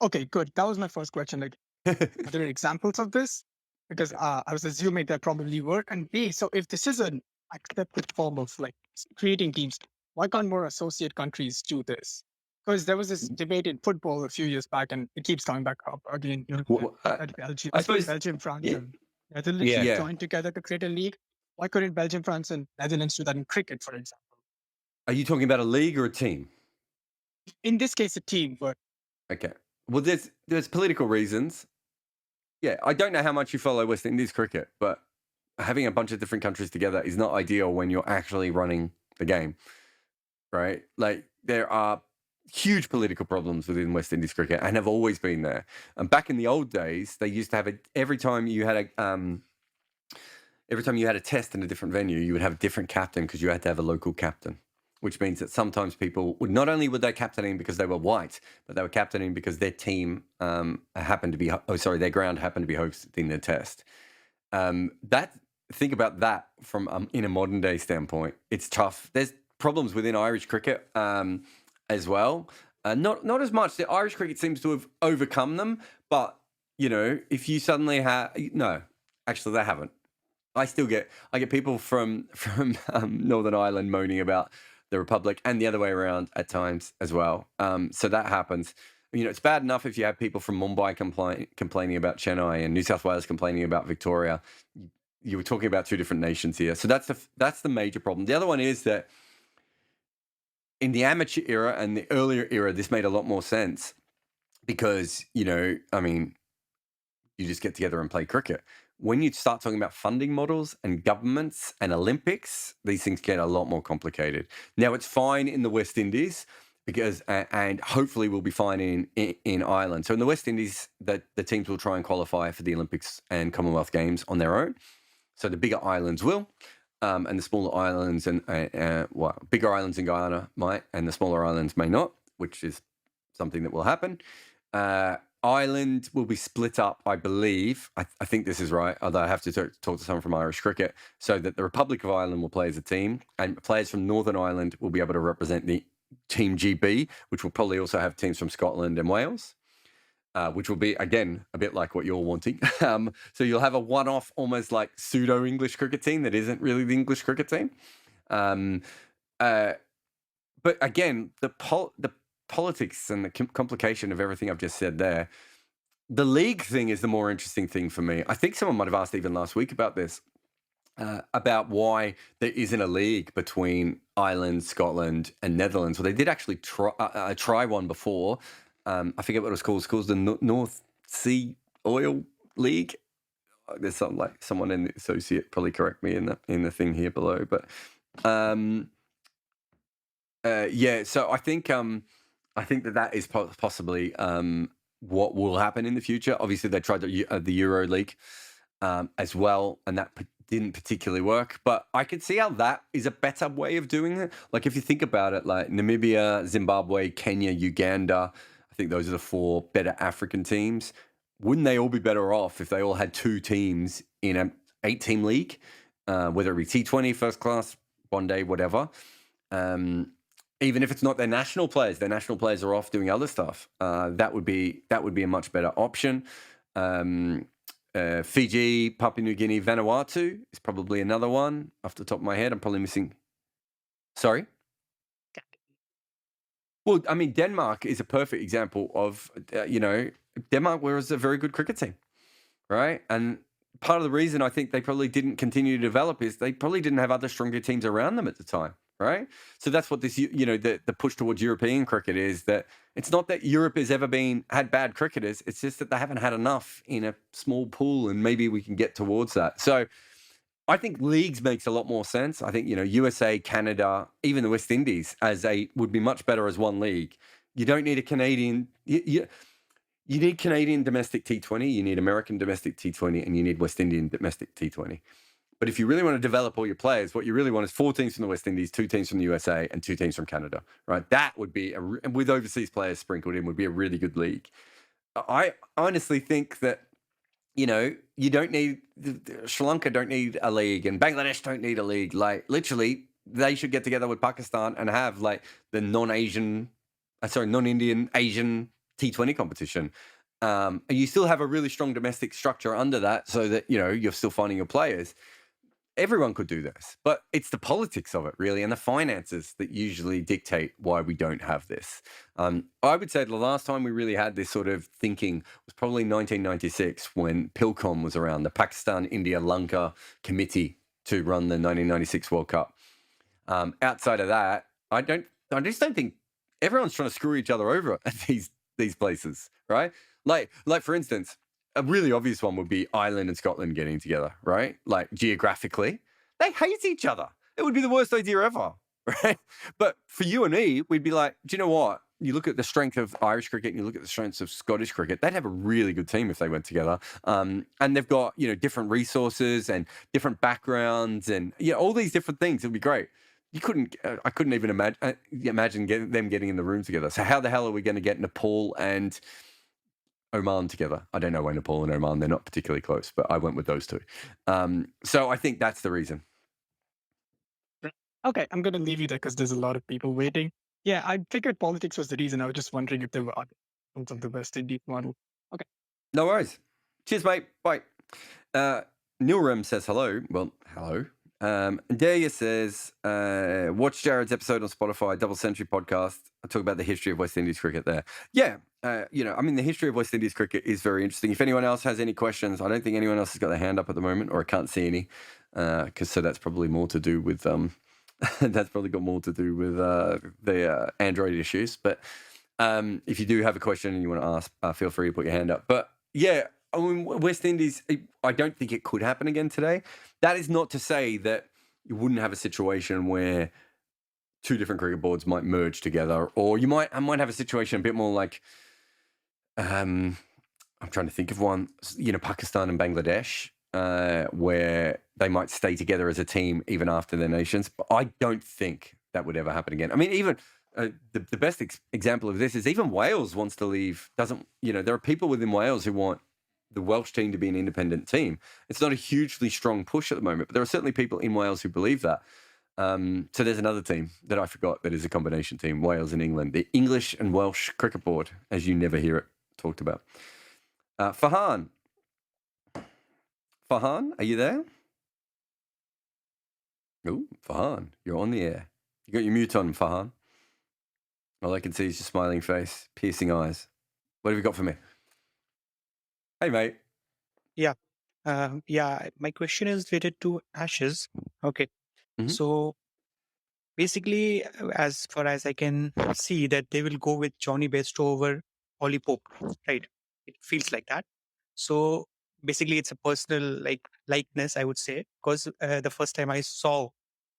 okay, good. That was my first question. Like, are there examples of this? Because I was assuming there probably were. And B, so if this is an accepted form of like creating teams, why can't more associate countries do this? Because there was this debate in football a few years back, and it keeps coming back up again. Well, That Belgium, I I think suppose- Belgium, France, yeah. and Netherlands Yeah. joined together to create a league. Why couldn't Belgium, France, and Netherlands do that in cricket, for example? Are you talking about a league or a team? In this case, a team, but Okay. Well, there's political reasons. Yeah, I don't know how much you follow West Indies cricket, but having a bunch of different countries together is not ideal when you're actually running the game, right? Like there are huge political problems within West Indies cricket and have always been there. And back in the old days, they used to have every time you had a test in a different venue, you would have a different captain because you had to have a local captain. Which means that sometimes people would not only they captaining because they were white, but they were captaining because their team happened to be their ground happened to be hosting the test. Think about that from in a modern day standpoint. It's tough. There's problems within Irish cricket as well. Not as much. The Irish cricket seems to have overcome them, but if you suddenly actually they haven't. I get people from Northern Ireland moaning about the Republic and the other way around at times as well. So that happens. It's bad enough if you have people from Mumbai complaining about Chennai and New South Wales complaining about Victoria. You were talking about two different nations here. So that's the major problem. The other one is that in the amateur era and the earlier era, this made a lot more sense because, you just get together and play cricket. When you start talking about funding models and governments and Olympics, these things get a lot more complicated. Now, it's fine in the West Indies because, and hopefully will be fine in Ireland. So in the West Indies, the teams will try and qualify for the Olympics and Commonwealth Games on their own. So the bigger islands will, and the smaller islands bigger islands in Guyana might, and the smaller islands may not, which is something that will happen. Ireland will be split up, I believe. I think this is right, although I have to talk to someone from Irish cricket, so that the Republic of Ireland will play as a team, and players from Northern Ireland will be able to represent the Team GB, which will probably also have teams from Scotland and Wales, which will be, again, a bit like what you're wanting. So you'll have a one-off, almost like pseudo-English cricket team that isn't really the English cricket team. But again, the politics and the complication of everything I've just said there, the league thing is the more interesting thing for me. I think someone might have asked even last week about this. about why there isn't a league between Ireland, Scotland, and Netherlands. Well, they did actually try one before. I forget what it was called. It's called the North Sea Oil League. There's something like someone in the associate probably correct me in the thing here below, but yeah. So I think that is possibly what will happen in the future. Obviously, they tried the Euro League as well, and that didn't particularly work. But I could see how that is a better way of doing it. Like if you think about it, like Namibia, Zimbabwe, Kenya, Uganda, I think those are the 4 better African teams. Wouldn't they all be better off if they all had 2 teams in an 8-team league, whether it be T20, first class, one day, whatever? Even if it's not their national players are off doing other stuff. That would be a much better option. Fiji, Papua New Guinea, Vanuatu is probably another one off the top of my head. I'm probably missing. Sorry? Well, I mean, Denmark is a perfect example of, Denmark was a very good cricket team, right? And part of the reason I think they probably didn't continue to develop is they probably didn't have other stronger teams around them at the time, right? So that's what this, the push towards European cricket is, that it's not that Europe has ever had bad cricketers. It's just that they haven't had enough in a small pool, and maybe we can get towards that. So I think leagues makes a lot more sense. I think, USA, Canada, even the West Indies would be much better as one league. You don't need a Canadian. You need Canadian domestic T20, you need American domestic T20, and you need West Indian domestic T20. But if you really want to develop all your players, what you really want is 4 teams from the West Indies, 2 teams from the USA, and 2 teams from Canada, right? That would be, with overseas players sprinkled in, would be a really good league. I honestly think that, you don't need, Sri Lanka don't need a league, and Bangladesh don't need a league. Like, literally, they should get together with Pakistan and have, like, the non-Indian Asian T20 competition. And you still have a really strong domestic structure under that, so that, you're still finding your players. Everyone could do this, but it's the politics of it, really, and the finances that usually dictate why we don't have this. I would say the last time we really had this sort of thinking was probably 1996, when PILCOM was around, the Pakistan, India, Lanka Committee to run the 1996 World Cup. Outside of that, I just don't think everyone's trying to screw each other over at these places, right? Like for instance, a really obvious one would be Ireland and Scotland getting together, right? Like, geographically, they hate each other. It would be the worst idea ever, right? But for you and me, we'd be like, do you know what? You look at the strength of Irish cricket and you look at the strengths of Scottish cricket, they'd have a really good team if they went together. And they've got, different resources and different backgrounds and, all these different things. It would be great. I couldn't even imagine them getting in the room together. So how the hell are we going to get Nepal and Oman together? I don't know why Nepal and Oman, they're not particularly close, but I went with those 2. So I think that's the reason. Okay, I'm going to leave you there because there's a lot of people waiting. Yeah, I figured politics was the reason. I was just wondering if there were other forms of the West Indies model. Okay. No worries. Cheers, mate. Bye. Neil Rem says hello. Well, hello. Delia says, watch Jared's episode on Spotify, Double Century Podcast. I talk about the history of West Indies cricket there. Yeah, the history of West Indies cricket is very interesting. If anyone else has any questions, I don't think anyone else has got their hand up at the moment, or I can't see any, because that's probably more to do with that's probably got more to do with the Android issues. But if you do have a question and you want to ask, feel free to put your hand up. But yeah, I mean, West Indies, I don't think it could happen again today. That is not to say that you wouldn't have a situation where 2 different cricket boards might merge together, or I might have a situation a bit more like, I'm trying to think of one, Pakistan and Bangladesh, where they might stay together as a team even after their nations. But I don't think that would ever happen again. I mean, even the best example of this is even Wales wants to leave. There are people within Wales who want the Welsh team to be an independent team. It's not a hugely strong push at the moment, but there are certainly people in Wales who believe that. So there's another team that I forgot that is a combination team, Wales and England, the English and Welsh Cricket Board, as you never hear it talked about. Farhan, are you there? Oh, Farhan, you're on the air. You got your mute on, Farhan. All I can see is your smiling face, piercing eyes. What have you got for me? Hey, mate. Yeah, my question is related to Ashes. Okay. Mhm. So basically, as far as I can see, that they will go with Johnny Bairstow over Ollie Pope, right? It feels like that. So basically, it's a personal likeness, I would say, because the first time I saw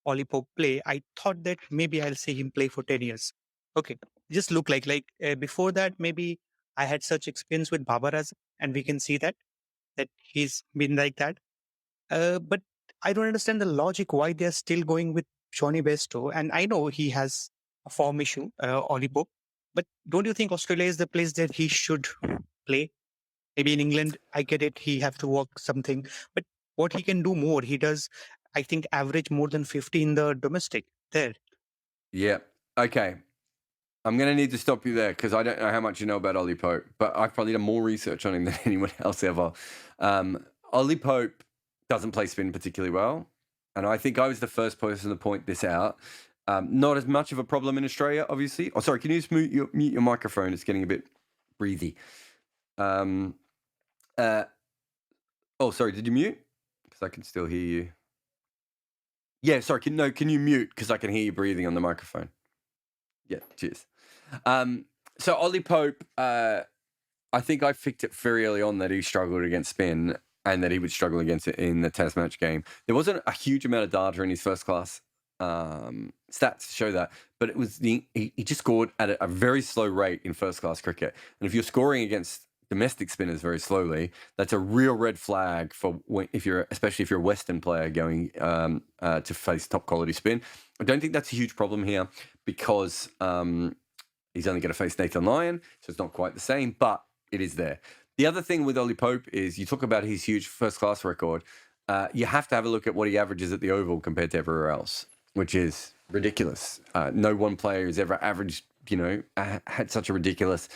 Ollie Pope play, I thought that maybe I'll see him play for 10 years. Okay, just look like before that, maybe I had such experience with Babar Azam, and we can see that he's been like that. But I don't understand the logic why they're still going with Johnny Bairstow. And I know he has a form issue, Ollie Pope. But don't you think Australia is the place that he should play? Maybe in England, I get it, he have to work something. But what he can do more, he does, I think, average more than 50 in the domestic there. Yeah. Okay. I'm going to need to stop you there because I don't know how much you know about Ollie Pope, but I've probably done more research on him than anyone else ever. Ollie Pope doesn't play spin particularly well. And I think I was the first person to point this out. Not as much of a problem in Australia, obviously. Oh, sorry. Can you just mute your microphone? It's getting a bit breathy. Oh, sorry. Did you mute? Because I can still hear you. Yeah, sorry. Can you mute? Because I can hear you breathing on the microphone. Yeah, cheers. So Ollie Pope, I think I picked it very early on that he struggled against spin and that he would struggle against it in the Test match game. There wasn't a huge amount of data in his first class stats to show that, but it was he just scored at a very slow rate in first class cricket. And if you're scoring against domestic spinners very slowly, that's a real red flag for especially if you're a Western player going to face top quality spin. I don't think that's a huge problem here because he's only going to face Nathan Lyon, so it's not quite the same, but it is there. The other thing with Ollie Pope is you talk about his huge first class record. You have to have a look at what he averages at the Oval compared to everywhere else, which is ridiculous. No one player has ever averaged, had such a ridiculous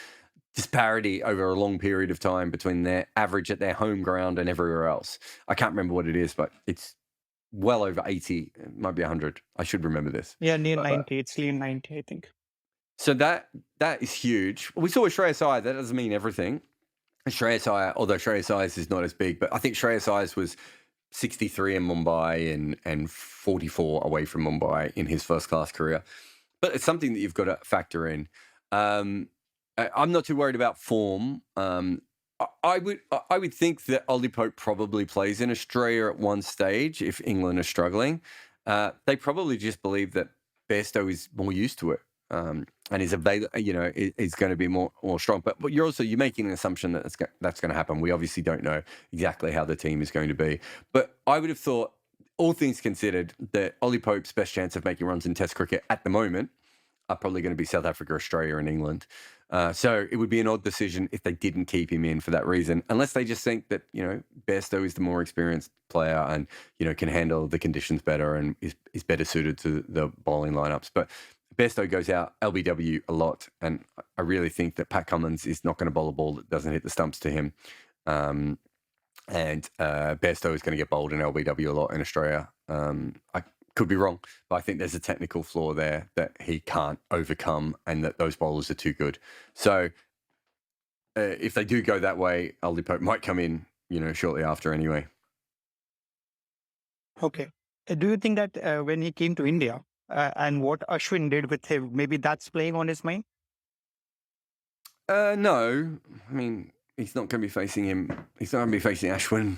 disparity over a long period of time between their average at their home ground and everywhere else. I can't remember what it is, but it's well over 80. It might be 100. I should remember this. Yeah, near 90. It's near 90, I think. So that is huge. We saw Shreyas Iyer. That doesn't mean everything. Shreyas Iyer, although Shreyas Iyer is not as big, but I think Shreyas Iyer was 63 in Mumbai and 44 away from Mumbai in his first class career. But it's something that you've got to factor in. I'm not too worried about form. I would think that Ollie Pope probably plays in Australia at one stage if England are struggling. They probably just believe that Bairstow is more used to it and is available. Is going to be more strong. But you're making an assumption that that's going to happen. We obviously don't know exactly how the team is going to be. But I would have thought, all things considered, that Ollie Pope's best chance of making runs in Test cricket at the moment are probably going to be South Africa, Australia, and England. So it would be an odd decision if they didn't keep him in for that reason, unless they just think that, Bairstow is the more experienced player and, can handle the conditions better and is better suited to the bowling lineups. But Bairstow goes out LBW a lot, and I really think that Pat Cummins is not going to bowl a ball that doesn't hit the stumps to him. And Bairstow is going to get bowled in LBW a lot in Australia. I could be wrong, but I think there's a technical flaw there that he can't overcome and that those bowlers are too good. So if they do go that way, Ollie Pope might come in, shortly after anyway. Okay. Do you think that when he came to India and what Ashwin did with him, maybe that's playing on his mind? No. I mean, he's not going to be facing him. He's not going to be facing Ashwin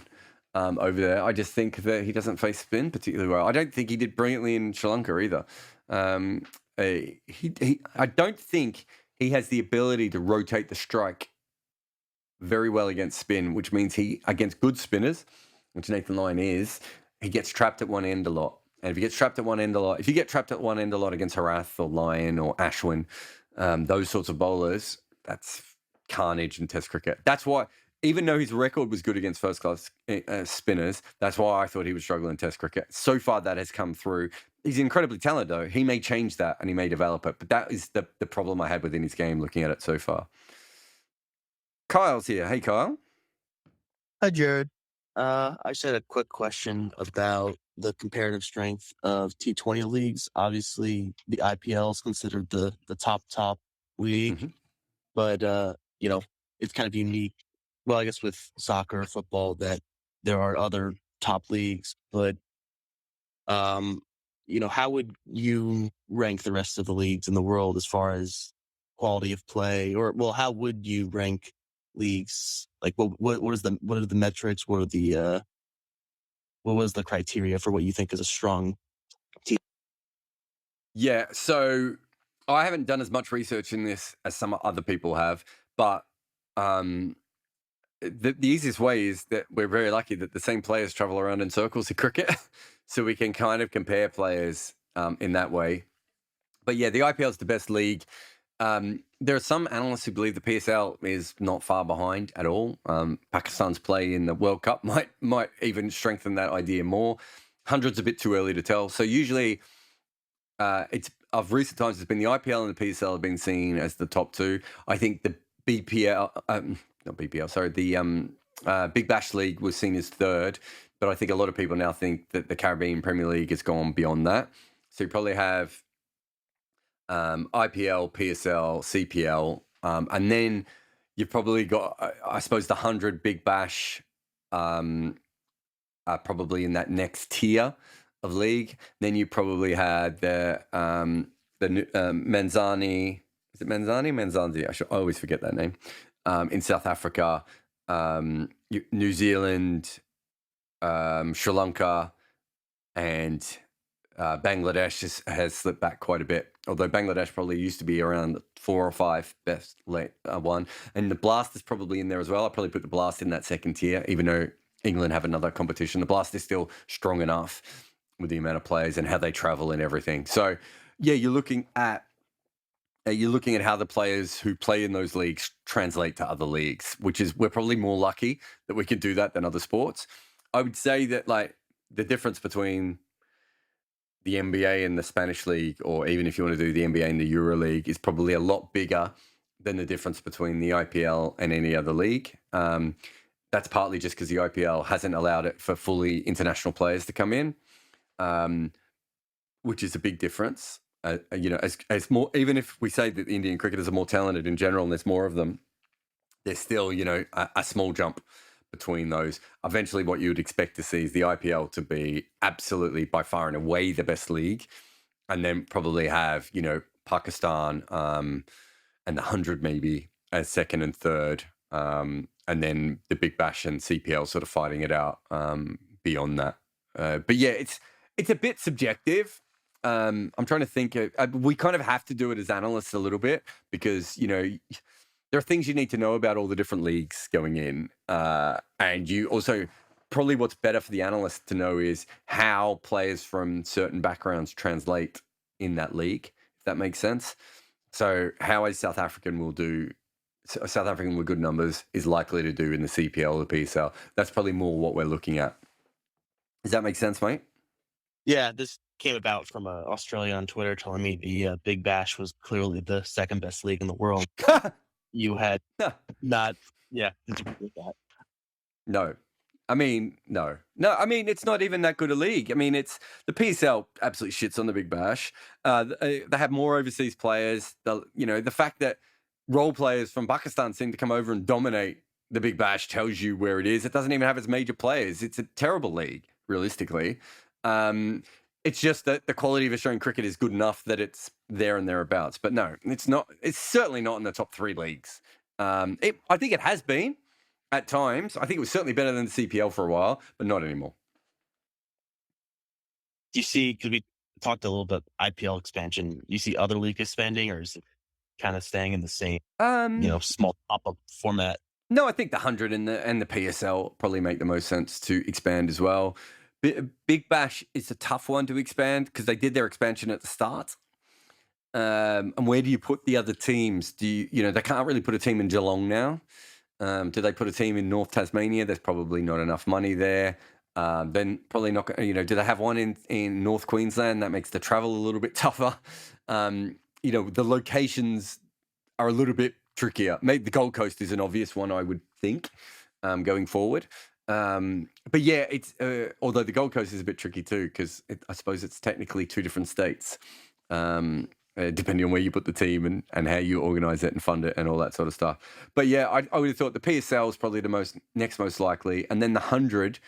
over there. I just think that he doesn't face spin particularly well. I don't think he did brilliantly in Sri Lanka either. I don't think he has the ability to rotate the strike very well against spin, which means against good spinners, which Nathan Lyon is, he gets trapped at one end a lot. And if you get trapped at one end a lot against Harath or Lyon or Ashwin, those sorts of bowlers, that's carnage in Test cricket. That's why, even though his record was good against first-class spinners, that's why I thought he would struggle in Test cricket. So far, that has come through. He's incredibly talented, though. He may change that and he may develop it, but that is the problem I had within his game looking at it so far. Kyle's here. Hey, Kyle. Hi, Jared. I just had a quick question about the comparative strength of T20 leagues. Obviously, the IPL is considered the top league, but it's kind of unique. Well, I guess with soccer or football that there are other top leagues, but how would you rank the rest of the leagues in the world as far as quality of play, or well, how would you rank leagues? Like, what are the metrics? What was the criteria for what you think is a strong team? Yeah, so I haven't done as much research in this as some other people have, but the easiest way is that we're very lucky that the same players travel around in circles in cricket, so we can kind of compare players in that way. But yeah, the IPL is the best league. There are some analysts who believe the PSL is not far behind at all. Pakistan's play in the World Cup might even strengthen that idea more. 100's a bit too early to tell. So usually, it's of recent times, it's been the IPL and the PSL have been seen as the top two. I think the BPL, not BPL, sorry, the Big Bash League was seen as third, but I think a lot of people now think that the Caribbean Premier League has gone beyond that. So you probably have IPL, PSL, CPL, and then you've probably got, I suppose, the 100 Big Bash probably in that next tier of league. Then you probably had the Menzani. Is it Menzani? Menzanzi. I always forget that name. In South Africa, New Zealand, Sri Lanka, and Bangladesh has slipped back quite a bit. Although Bangladesh probably used to be around 4 or 5 best one. And the Blast is probably in there as well. I'll probably put the Blast in that second tier, even though England have another competition. The Blast is still strong enough with the amount of players and how they travel and everything. So, yeah, you're looking at how the players who play in those leagues translate to other leagues, which is, we're probably more lucky that we can do that than other sports. I would say that, like, the difference between the NBA and the Spanish league, or even if you want to do the NBA and the Euro League, is probably a lot bigger than the difference between the IPL and any other league. That's partly just because the IPL hasn't allowed it for fully international players to come in, which is a big difference. As more, even if we say that the Indian cricketers are more talented in general and there's more of them, there's still, a small jump between those. Eventually, what you would expect to see is the IPL to be absolutely by far and away the best league, and then probably have, Pakistan and the 100 maybe as second and third, and then the Big Bash and CPL sort of fighting it out beyond that. But yeah, it's a bit subjective. I'm trying to think. We kind of have to do it as analysts a little bit because, there are things you need to know about all the different leagues going in. And you also, probably what's better for the analyst to know is how players from certain backgrounds translate in that league, if that makes sense. So how a South African with good numbers is likely to do in the CPL or the PSL. That's probably more what we're looking at. Does that make sense, mate? Yeah, this came about from Australia on Twitter telling me the Big Bash was clearly the second best league in the world. You had not, yeah. Did you agree with that? No. I mean, no. I mean, it's not even that good a league. I mean, it's the PSL absolutely shits on the Big Bash. They have more overseas players. The fact that role players from Pakistan seem to come over and dominate the Big Bash tells you where it is. It doesn't even have its major players. It's a terrible league, realistically. It's just that the quality of Australian cricket is good enough that it's there and thereabouts. But no, it's not. It's certainly not in the top 3 leagues. I think it has been at times. I think it was certainly better than the CPL for a while, but not anymore. Do you see, because we talked a little bit IPL expansion, do you see other leagues expanding, or is it kind of staying in the same, small pop-up format? No, I think the 100 and the PSL probably make the most sense to expand as well. Big Bash is a tough one to expand because they did their expansion at the start. And where do you put the other teams? They can't really put a team in Geelong now. Do they put a team in North Tasmania? There's probably not enough money there. Then probably not, do they have one in North Queensland? That makes the travel a little bit tougher. The locations are a little bit trickier. Maybe the Gold Coast is an obvious one, I would think, going forward. But yeah, it's although the Gold Coast is a bit tricky too, because I suppose it's technically 2 different states. depending on where you put the team and how you organize it and fund it and all that sort of stuff. But yeah, I would have thought the PSL is probably the next most likely. And then the 100,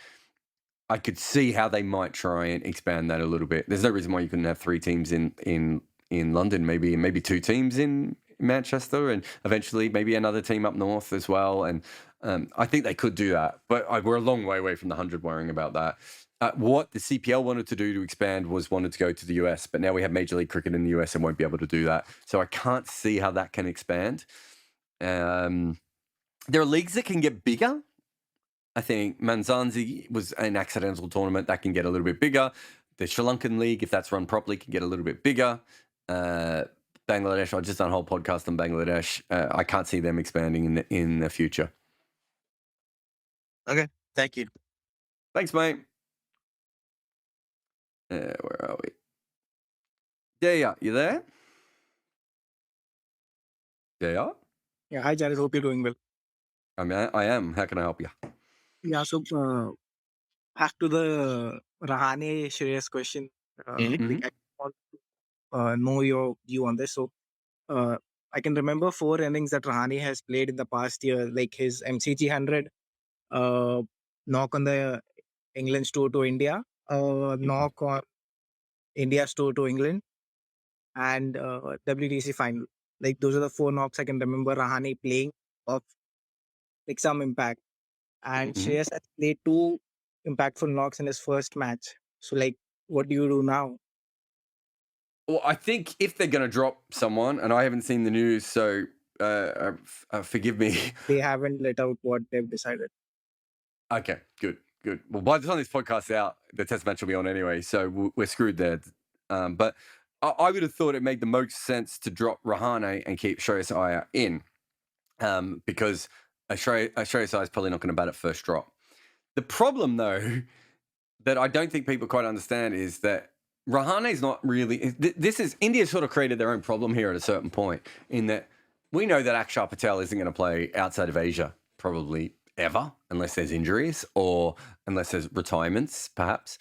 I could see how they might try and expand that a little bit. There's no reason why you couldn't have 3 teams in London, maybe 2 teams in Manchester, and eventually maybe another team up north as well. And I think they could do that, but we're a long way away from the 100 worrying about that. What the CPL wanted to do to expand was wanted to go to the US, but now we have Major League Cricket in the US and won't be able to do that. So I can't see how that can expand. There are leagues that can get bigger. I think Manzanzi was an accidental tournament that can get a little bit bigger. The Sri Lankan League, if that's run properly, can get a little bit bigger. Bangladesh, I've just done a whole podcast on Bangladesh. I can't see them expanding in the future. Okay. Thank you. Thanks, mate. Where are we? Jaya, you there? Jaya? Yeah, hi Jared, hope you're doing well. I am. How can I help you? Yeah, so back to the Rahane Shreyas question. Mhm. I want to know your view on this. So I can remember 4 innings that Rahane has played in the past year, like his MCG 100, knock on the England's tour to India, knock on India's tour to England, and WTC final. Like those are the 4 knocks I can remember Rahane playing of like some impact. And Mhm. Shreyas has played 2 impactful knocks in his first match. So like, what do you do now? Well, I think if they're going to drop someone, and I haven't seen the news, so forgive me. They haven't let out what they've decided. Okay, good. Well, by the time this podcast's out, the test match will be on anyway, so we're screwed there. But I would have thought it made the most sense to drop Rahane and keep Shreyas Iyer in, because Shreyas Iyer is probably not going to bat at first drop. The problem, though, that I don't think people quite understand is that Rahane is not really. India sort of created their own problem here at a certain point, in that we know that Akshar Patel isn't going to play outside of Asia probably ever, unless there's injuries or unless there's retirements, perhaps.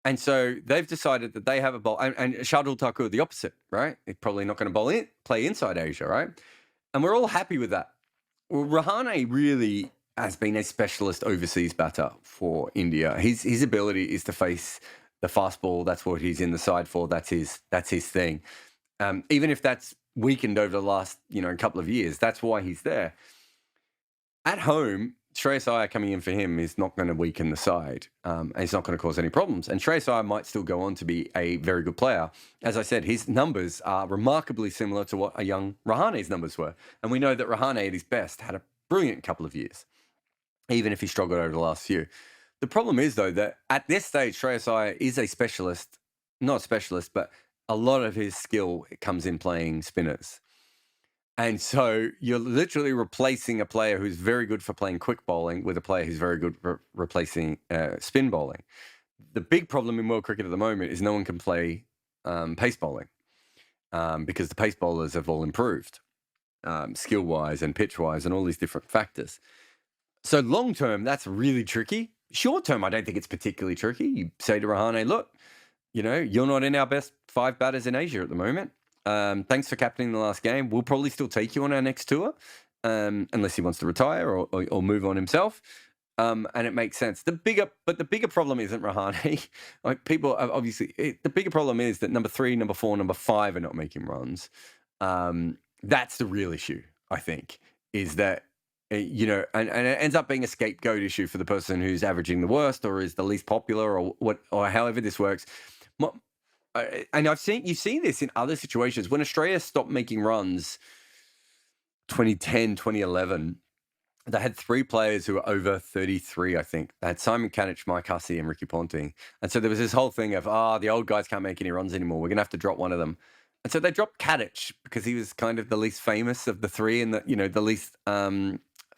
And so they've decided that they have a bowl, and Shardul Thakur the opposite, right? He's probably not going to play inside Asia, right? And we're all happy with that. Well, Rahane really has been a specialist overseas batter for India. His ability is to face the fast ball. That's what he's in the side for. That's his thing. Even if that's weakened over the last couple of years, that's why he's there. At home, Shreyas Iyer coming in for him is not going to weaken the side, and it's not going to cause any problems. And Shreyas Iyer might still go on to be a very good player. As I said, his numbers are remarkably similar to what a young Rahane's numbers were. And we know that Rahane at his best had a brilliant couple of years, even if he struggled over the last few. The problem is, though, that at this stage, Shreyas Iyer is a specialist, not a specialist, but a lot of his skill comes in playing spinners. And so you're literally replacing a player who's very good for playing quick bowling with a player who's very good for replacing spin bowling. The big problem in world cricket at the moment is no one can play pace bowling because the pace bowlers have all improved skill-wise and pitch-wise and all these different factors. So long-term, that's really tricky. Short-term, I don't think it's particularly tricky. You say to Rahane, look, you're not in our best 5 batters in Asia at the moment. Thanks for captaining the last game. We'll probably still take you on our next tour, unless he wants to retire or move on himself. And it makes sense. The bigger problem isn't Rahane. Like people obviously, the bigger problem is that number 3, number 4, number 5 are not making runs. That's the real issue, I think, is that and it ends up being a scapegoat issue for the person who's averaging the worst or is the least popular or however this works. And you've seen this in other situations. When Australia stopped making runs 2010, 2011, they had 3 players who were over 33, I think. They had Simon Kanich, Mike Hussey, and Ricky Ponting. And so there was this whole thing of, the old guys can't make any runs anymore. We're going to have to drop one of them. And so they dropped Kanich because he was kind of the least famous of the 3 and the least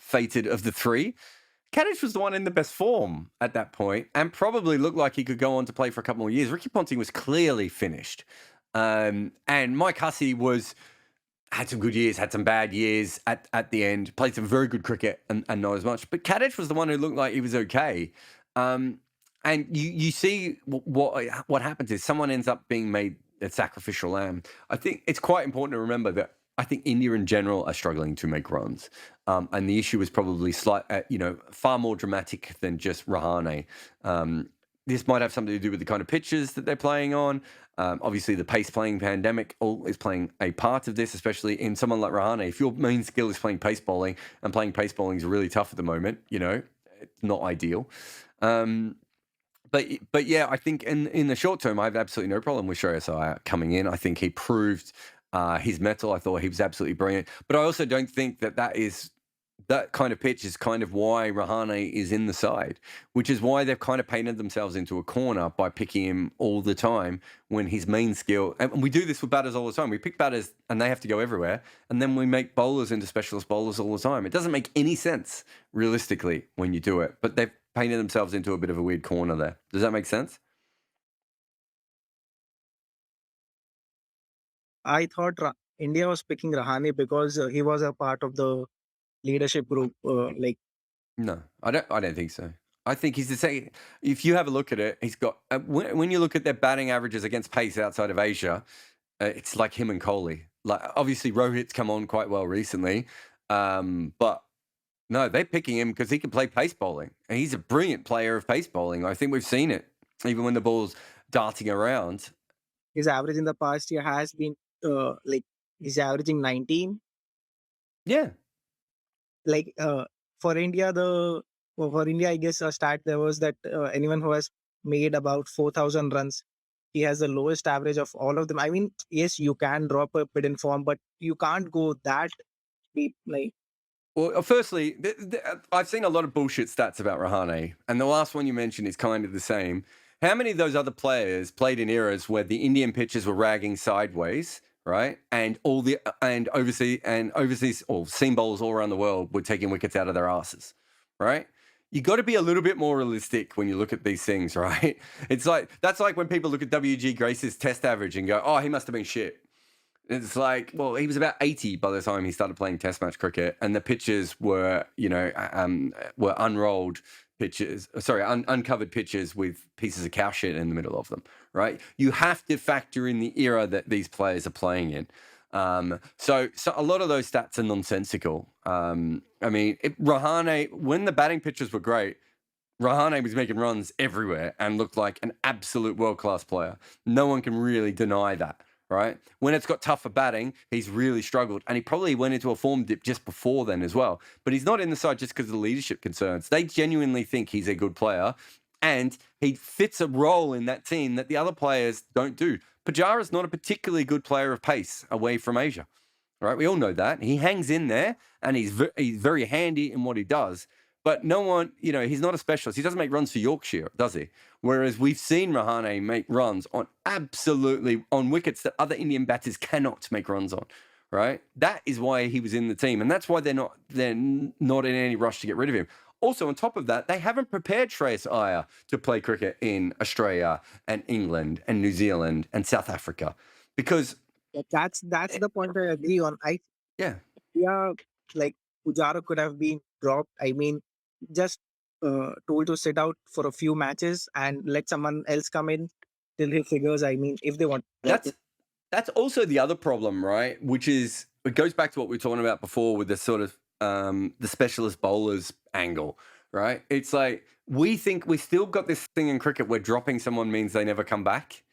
fated of the 3. Kanich was the one in the best form at that point and probably looked like he could go on to play for a couple more years. Ricky Ponting was clearly finished. And Mike Hussey had some good years, had some bad years at the end, played some very good cricket and not as much. But Kanich was the one who looked like he was okay. And you see what happens is someone ends up being made sacrificial lamb. I think it's quite important to remember that I think India in general are struggling to make runs, and the issue is probably far more dramatic than just Rahane. This might have something to do with the kind of pitches that they're playing on. Obviously, the pace playing pandemic is playing a part of this, especially in someone like Rahane. If your main skill is playing pace bowling, and playing pace bowling is really tough at the moment, it's not ideal. But yeah, I think in the short term, I have absolutely no problem with Shreyas Iyer coming in. I think he proved his mettle. I thought he was absolutely brilliant. But I also don't think that kind of pitch is kind of why Rahane is in the side, which is why they've kind of painted themselves into a corner by picking him all the time when his main skill, and we do this with batters all the time. We pick batters and they have to go everywhere, and then we make bowlers into specialist bowlers all the time. It doesn't make any sense realistically when you do it, but they've painted themselves into a bit of a weird corner there. Does that make sense? I thought India was picking Rahane because he was a part of the leadership group. No, I don't think so. I think he's the same. If you have a look at it, he's got when you look at their batting averages against pace outside of Asia, it's like him and Kohli. Like obviously Rohit's come on quite well recently, but no, they're picking him because he can play pace bowling, and he's a brilliant player of pace bowling. I think we've seen it, even when the ball's darting around. His average in the past year has been he's averaging 19. Yeah, For India, I guess a stat there was that anyone who has made about 4,000 runs, he has the lowest average of all of them. I mean, yes, you can drop a bit in form, but you can't go that deep. Well, firstly, I've seen a lot of bullshit stats about Rahane, and the last one you mentioned is kind of the same. How many of those other players played in eras where the Indian pitches were ragging sideways, right? And overseas or seam bowlers all around the world were taking wickets out of their asses, right? You got to be a little bit more realistic when you look at these things, right? That's like when people look at WG Grace's test average and go, "Oh, he must have been shit." It's like, well, he was about 80 by the time he started playing Test match cricket, and the pitches were, were unrolled pitches. Sorry, uncovered pitches with pieces of cow shit in the middle of them. Right? You have to factor in the era that these players are playing in. So a lot of those stats are nonsensical. I mean, Rahane, when the batting pitches were great, Rahane was making runs everywhere and looked like an absolute world-class player. No one can really deny that. Right? When it's got tougher batting, he's really struggled. And he probably went into a form dip just before then as well. But he's not in the side just because of the leadership concerns. They genuinely think he's a good player. And he fits a role in that team that the other players don't do. Pujara's not a particularly good player of pace away from Asia. Right? We all know that. He hangs in there and he's very handy in what he does. But no one, he's not a specialist. He doesn't make runs for Yorkshire, does he? Whereas we've seen Rahane make runs on wickets that other Indian batters cannot make runs on, right? That is why he was in the team. And that's why they're not in any rush to get rid of him. Also, on top of that, they haven't prepared Shreyas Iyer to play cricket in Australia and England and New Zealand and South Africa. Because that's the point I agree on. Pujara could have been dropped. I mean, just told to sit out for a few matches and let someone else come in till he figures. I mean, if they want. That's also the other problem, right? Which is, it goes back to what we were talking about before with the sort of the specialist bowlers angle, right? It's like, we think we still got this thing in cricket where dropping someone means they never come back,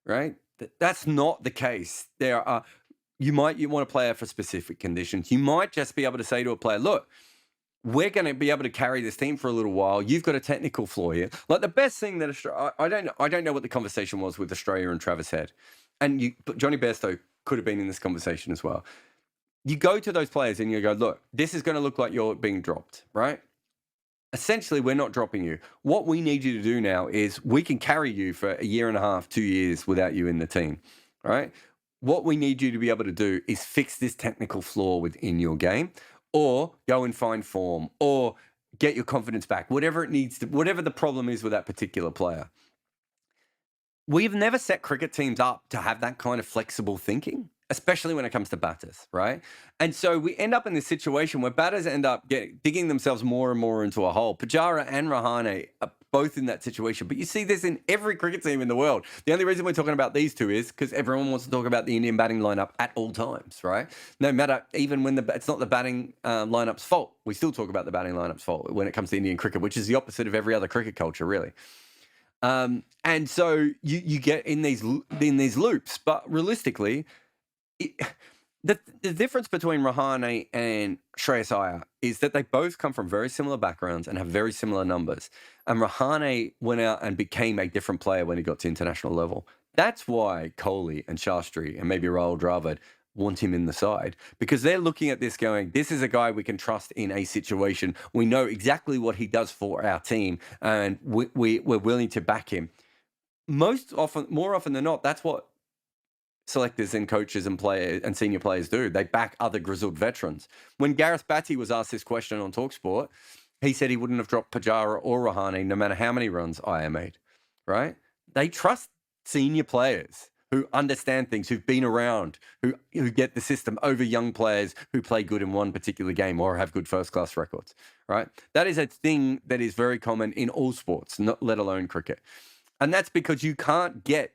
right? That's not the case. You want to play out for specific conditions. You might just be able to say to a player, look, we're going to be able to carry this team for a little while. You've got a technical flaw here. Like the best thing that I don't know what the conversation was with Australia and Travis Head. And Johnny Bairstow could have been in this conversation as well. You go to those players and you go, look, this is going to look like you're being dropped, right? Essentially, we're not dropping you. What we need you to do now is we can carry you for a year and a half, 2 years without you in the team, right? What we need you to be able to do is fix this technical flaw within your game, or go and find form, or get your confidence back, whatever the problem is with that particular player. We've never set cricket teams up to have that kind of flexible thinking, especially when it comes to batters, right? And so we end up in this situation where batters end up digging themselves more and more into a hole. Pujara and Rahane both in that situation. But you see this in every cricket team in the world. The only reason we're talking about these two is because everyone wants to talk about the Indian batting lineup at all times, right? No matter, even when it's not the batting lineup's fault, we still talk about the batting lineup's fault when it comes to Indian cricket, which is the opposite of every other cricket culture, really. And so you get in these loops, but realistically, the difference between Rahane and Shreyas Iyer is that they both come from very similar backgrounds and have very similar numbers. And Rahane went out and became a different player when he got to international level. That's why Kohli and Shastri and maybe Rahul Dravid want him in the side, because they're looking at this going, this is a guy we can trust in a situation. We know exactly what he does for our team, and we're willing to back him. More often than not, that's what selectors and coaches and players and senior players do. They back other grizzled veterans. When Gareth Batty was asked this question on TalkSport, he said he wouldn't have dropped Pujara or Rahane no matter how many runs Iyer made, right? They trust senior players who understand things, who've been around, who get the system over young players who play good in one particular game or have good first-class records, right? That is a thing that is very common in all sports, not let alone cricket. And that's because you can't get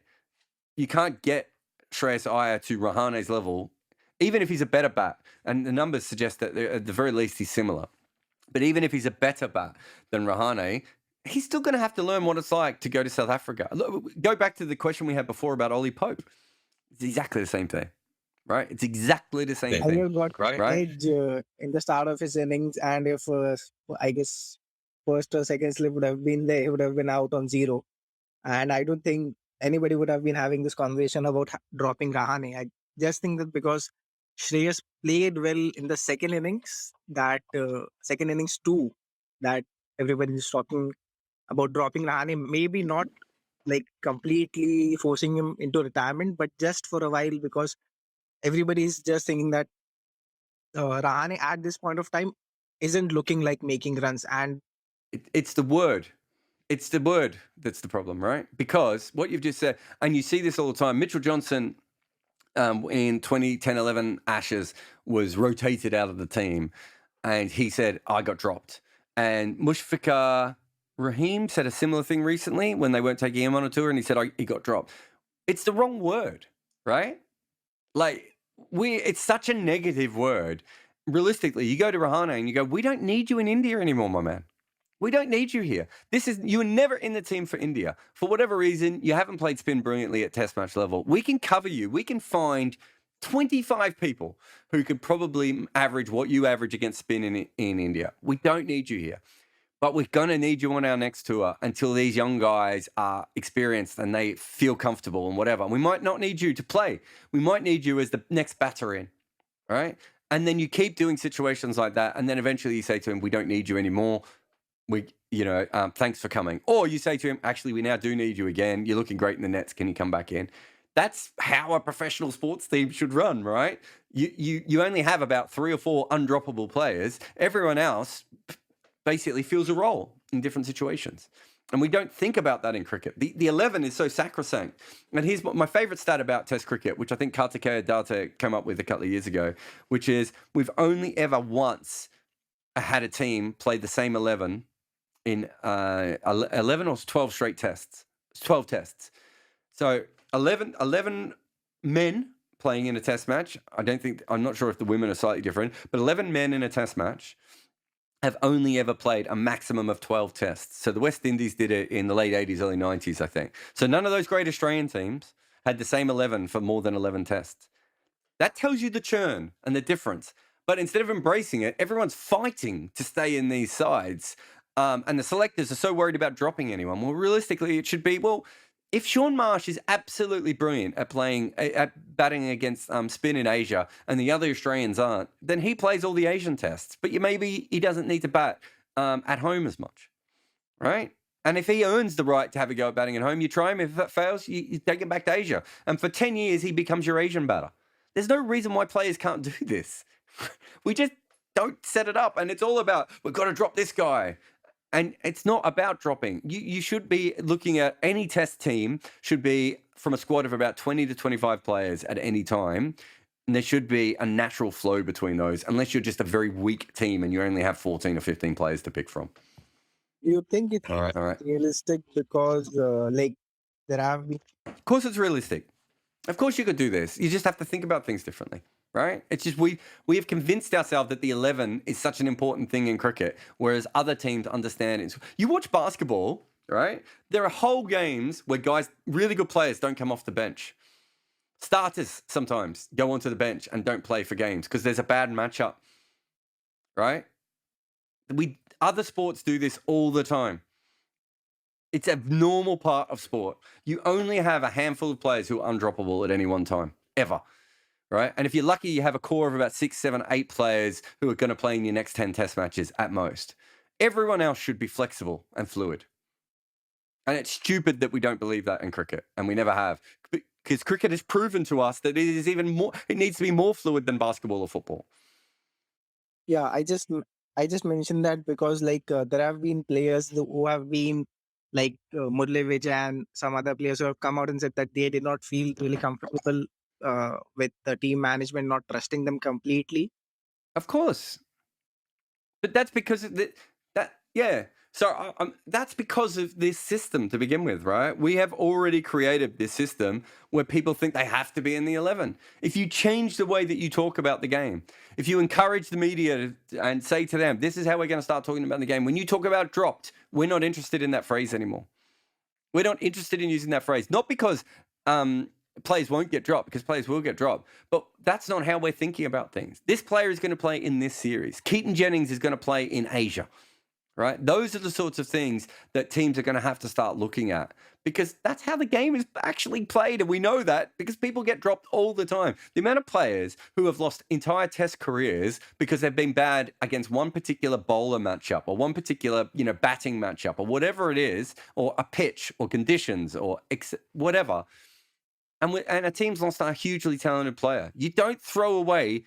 Shreyas Iyer to Rahane's level, even if he's a better bat, and the numbers suggest that at the very least he's similar. But even if he's a better bat than Rahane, he's still going to have to learn what it's like to go to South Africa. Go back to the question we had before about Ollie Pope. It's exactly the same thing, right? It's exactly the same thing. Iyer got right? edge in the start of his innings, and if I guess first or second slip would have been there, he would have been out on 0. And I don't think anybody would have been having this conversation about dropping Rahane. I just think that because Shreyas played well in the second innings, that second innings too, that everybody is talking about dropping Rahane, maybe not like completely forcing him into retirement, but just for a while, because everybody is just thinking that Rahane at this point of time isn't looking like making runs. And it's the word. It's the word that's the problem, right? Because what you've just said, and you see this all the time, Mitchell Johnson in 2010-11 Ashes was rotated out of the team, and he said, I got dropped. And Mushfiqur Rahim said a similar thing recently when they weren't taking him on a tour, and he said, he got dropped. It's the wrong word, right? Like, it's such a negative word. Realistically, you go to Rahane and you go, we don't need you in India anymore, my man. We don't need you here. You were never in the team for India. For whatever reason, you haven't played spin brilliantly at test match level. We can cover you. We can find 25 people who could probably average what you average against spin in India. We don't need you here. But we're going to need you on our next tour until these young guys are experienced and they feel comfortable and whatever. We might not need you to play. We might need you as the next batter in, right? And then you keep doing situations like that, and then eventually you say to him, we don't need you anymore. Thanks for coming. Or you say to him, actually, we now do need you again. You're looking great in the nets. Can you come back in? That's how a professional sports team should run, right? You only have about 3 or 4 undroppable players. Everyone else basically fills a role in different situations. And we don't think about that in cricket. The 11 is so sacrosanct. And here's my favorite stat about Test cricket, which I think Kartikeya Datta came up with a couple of years ago, which is we've only ever once had a team play the same 11 in 11 or 12 straight tests. 12 tests. So 11 men playing in a test match. I'm not sure if the women are slightly different, but 11 men in a test match have only ever played a maximum of 12 tests. So the West Indies did it in the late 80s, early 90s, I think. So none of those great Australian teams had the same 11 for more than 11 tests. That tells you the churn and the difference. But instead of embracing it, everyone's fighting to stay in these sides. And the selectors are so worried about dropping anyone. Well, realistically, it should be, if Sean Marsh is absolutely brilliant at batting against spin in Asia and the other Australians aren't, then he plays all the Asian tests. But maybe he doesn't need to bat at home as much, right? And if he earns the right to have a go at batting at home, you try him. If that fails, you take him back to Asia. And for 10 years, he becomes your Asian batter. There's no reason why players can't do this. We just don't set it up. And it's all about, we've got to drop this guy. And it's not about dropping. You should be looking at any test team should be from a squad of about 20 to 25 players at any time. And there should be a natural flow between those, unless you're just a very weak team and you only have 14 or 15 players to pick from. You think it's All right. realistic because like there have been Of course it's realistic. Of course you could do this. You just have to think about things differently, right? It's just we have convinced ourselves that the 11 is such an important thing in cricket, whereas other teams understand it. You watch basketball, right? There are whole games where guys, really good players, don't come off the bench. Starters sometimes go onto the bench and don't play for games because there's a bad matchup, right? Other sports do this all the time. It's a normal part of sport. You only have a handful of players who are undroppable at any one time, ever, right? And if you're lucky, you have a core of about 6, 7, 8 players who are going to play in your next 10 test matches at most. Everyone else should be flexible and fluid. And it's stupid that we don't believe that in cricket, and we never have. Because cricket has proven to us that it is even more, it needs to be more fluid than basketball or football. Yeah, I just mentioned that because like there have been players who have been like Murli Vijay and some other players who have come out and said that they did not feel really comfortable with the team management not trusting them completely. Of course. But that's because of yeah. So that's because of this system to begin with, right? We have already created this system where people think they have to be in the 11. If you change the way that you talk about the game, if you encourage the media and say to them, this is how we're going to start talking about the game. When you talk about dropped, we're not interested in that phrase anymore. We're not interested in using that phrase. Not because players won't get dropped, because players will get dropped. But that's not how we're thinking about things. This player is going to play in this series. Keaton Jennings is going to play in Asia. Right? Those are the sorts of things that teams are going to have to start looking at, because that's how the game is actually played. And we know that because people get dropped all the time. The amount of players who have lost entire test careers because they've been bad against one particular bowler matchup or one particular, batting matchup or whatever it is, or a pitch or conditions or whatever. And a team's lost a hugely talented player. You don't throw away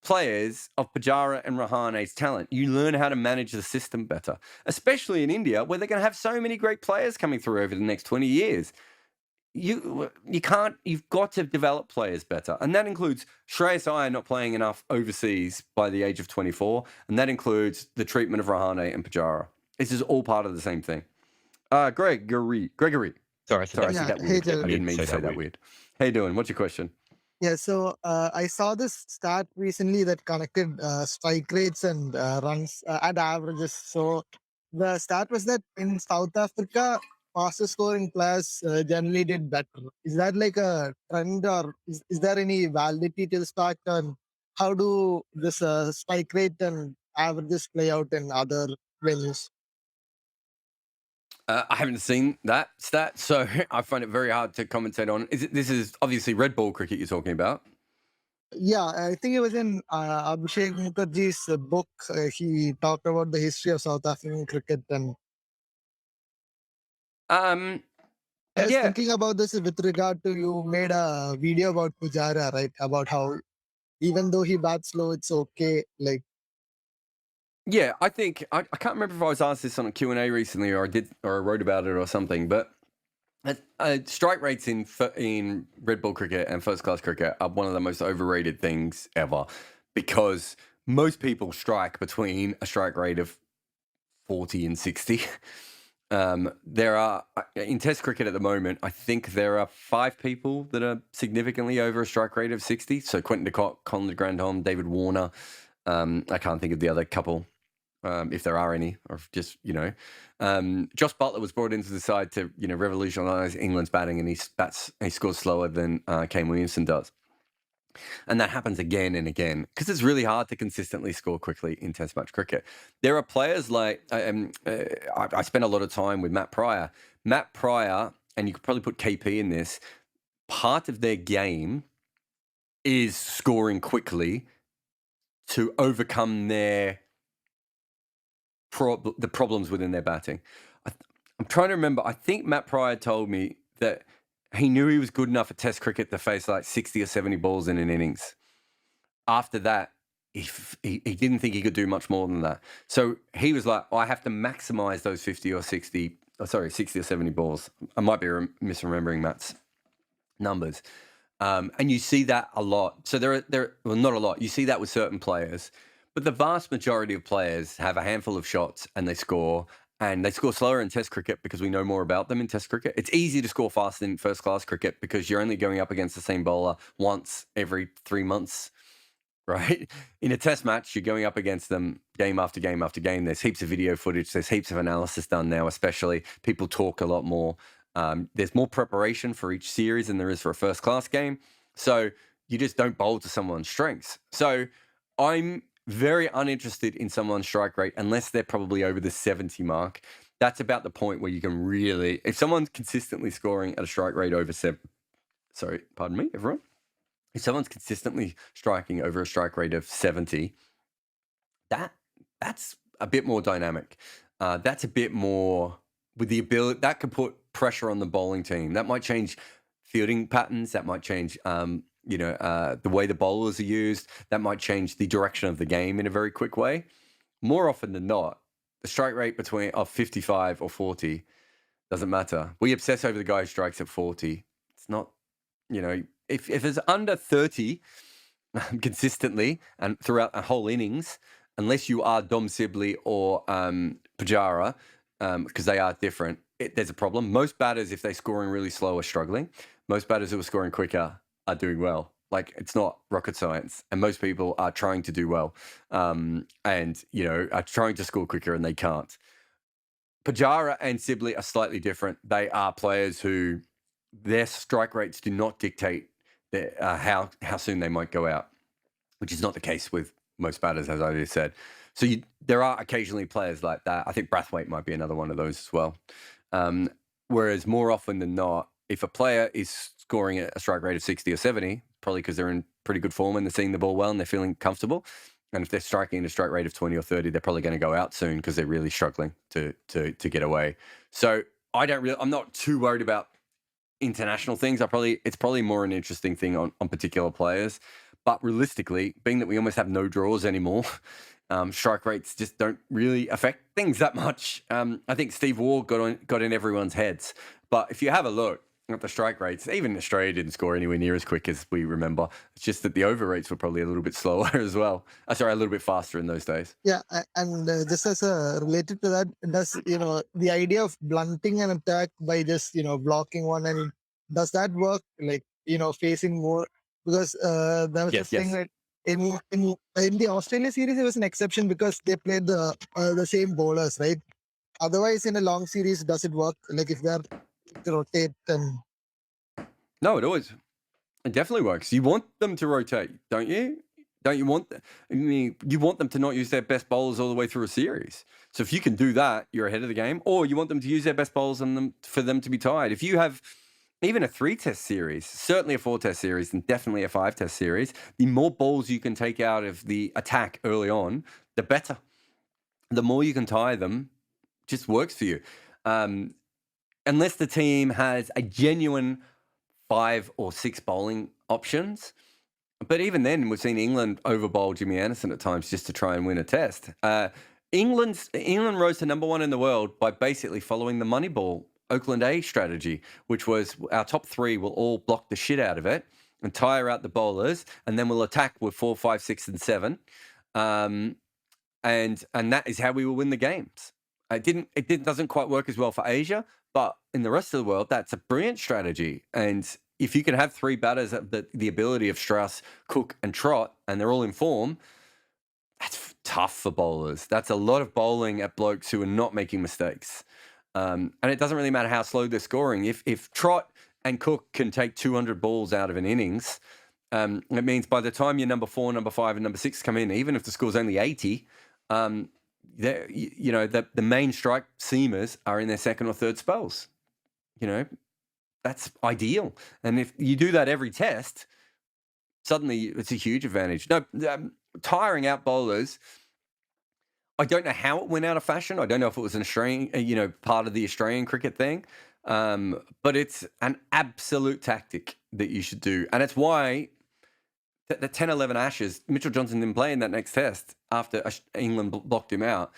players of Pujara and Rahane's talent. You learn how to manage the system better, especially in India, where they're going to have so many great players coming through over the next 20 years. You've got to develop players better. And that includes Shreyas Iyer not playing enough overseas by the age of 24. And that includes the treatment of Rahane and Pujara. This is all part of the same thing. Gregory. Sorry, I said that weird. I didn't mean to say that weird. How you doing? What's your question? Yeah, so I saw this stat recently that connected strike rates and runs and averages. So the stat was that in South Africa, faster scoring players generally did better. Is that like a trend, or is there any validity to this fact? And how do this strike rate and averages play out in other venues? I haven't seen that stat, so I find it very hard to commentate on. This is obviously red ball cricket you're talking about? Yeah, I think it was in Abhishek Mukherjee's book. He talked about the history of South African cricket, and I was thinking about this with regard to, you made a video about Pujara, right? About how even though he bats slow, it's okay. Like, yeah, I think I can't remember if I was asked this on a Q&A recently, or I wrote about it or something. But strike rates in red ball cricket and first class cricket are one of the most overrated things ever, because most people strike between a strike rate of 40 and 60. There are, in Test cricket at the moment, I think there are 5 people that are significantly over a strike rate of 60. So Quentin de Kock, Colin de Grandhomme, David Warner. I can't think of the other couple, if there are any, or just, Josh Butler was brought into the side to, revolutionise England's batting, and he scores slower than Kane Williamson does. And that happens again and again, because it's really hard to consistently score quickly in Test match cricket. There are players like, I spent a lot of time with Matt Pryor. Matt Pryor, and you could probably put KP in this, part of their game is scoring quickly to overcome the problems within their batting. I'm trying to remember. I think Matt Pryor told me that he knew he was good enough at Test cricket to face like 60 or 70 balls in an innings. After that, he didn't think he could do much more than that. So he was like, I have to maximize those 60 or 70 balls. I might be misremembering Matt's numbers. And you see that a lot. So well, not a lot. You see that with certain players. But the vast majority of players have a handful of shots and they score, and they score slower in Test cricket because we know more about them in Test cricket. It's easy to score fast in first-class cricket because you're only going up against the same bowler once every 3 months, right? In a Test match, you're going up against them game after game after game. There's heaps of video footage. There's heaps of analysis done now, especially. People talk a lot more. There's more preparation for each series than there is for a first-class game. So you just don't bowl to someone's strengths. So I'm very uninterested in someone's strike rate unless they're probably over the 70 mark. That's about the point where you can really, if someone's consistently scoring at a strike rate over pardon me, everyone. If someone's consistently striking over a strike rate of 70, that's a bit more dynamic. That's a bit more with the ability that could put pressure on the bowling team. That might change fielding patterns. That might change the way the bowlers are used. That might change the direction of the game in a very quick way. More often than not, the strike rate of 55 or 40 doesn't matter. We obsess over the guy who strikes at 40. It's not, if it's under 30 consistently and throughout a whole innings, unless you are Dom Sibley or Pujara, because they are different, there's a problem. Most batters, if they're scoring really slow, are struggling. Most batters who are scoring quicker are doing well. Like, it's not rocket science. And most people are trying to do well and, are trying to score quicker and they can't. Pujara and Sibley are slightly different. They are players who their strike rates do not dictate how soon they might go out, which is not the case with most batters, as I just said. So there are occasionally players like that. I think Brathwaite might be another one of those as well. Whereas more often than not, if a player is scoring at a strike rate of 60 or 70, probably because they're in pretty good form and they're seeing the ball well and they're feeling comfortable. And if they're striking at a strike rate of 20 or 30, they're probably going to go out soon because they're really struggling to get away. So I'm not too worried about international things. It's probably more an interesting thing on particular players. But realistically, being that we almost have no draws anymore, strike rates just don't really affect things that much. I think Steve Waugh got in everyone's heads. But if you have a look at the strike rates, even Australia didn't score anywhere near as quick as we remember. It's just that the over rates were probably a little bit slower as well. A little bit faster in those days. Yeah, and just as related to that, does the idea of blunting an attack by just blocking one, and does that work? Like facing more, because there was this thing that in the Australia series it was an exception because they played the same bowlers, right? Otherwise, in a long series, does it work? Like if they're to rotate and no, it definitely works. You want them to rotate, don't you? Don't you want you want them to not use their best bowlers all the way through a series? So if you can do that, you're ahead of the game. Or you want them to use their best bowlers for them to be tied. If you have even a 3-test series, certainly a 4-test series, and definitely a 5-test series, the more balls you can take out of the attack early on, the better. The more you can tie them, just works for you. Unless the team has a genuine 5 or 6 bowling options. But even then, we've seen England overbowl Jimmy Anderson at times just to try and win a test. England rose to number 1 in the world by basically following the Moneyball Oakland A strategy, which was our top 3 will all block the shit out of it and tire out the bowlers, and then we'll attack with 4, 5, 6, and 7. And that is how we will win the games. It doesn't quite work as well for Asia, but in the rest of the world, that's a brilliant strategy. And if you can have 3 batters at the ability of Strauss, Cook, and Trott, and they're all in form, that's tough for bowlers. That's a lot of bowling at blokes who are not making mistakes. And it doesn't really matter how slow they're scoring. If Trott and Cook can take 200 balls out of an innings, it means by the time your number 4, number 5, and number 6 come in, even if the score's only 80, the main strike seamers are in their second or third spells. That's ideal. And if you do that every test, suddenly it's a huge advantage. No, tiring out bowlers, I don't know how it went out of fashion. I don't know if it was an Australian, part of the Australian cricket thing. But it's an absolute tactic that you should do. And it's why the 10-11 Ashes, Mitchell Johnson didn't play in that next test after England blocked him out.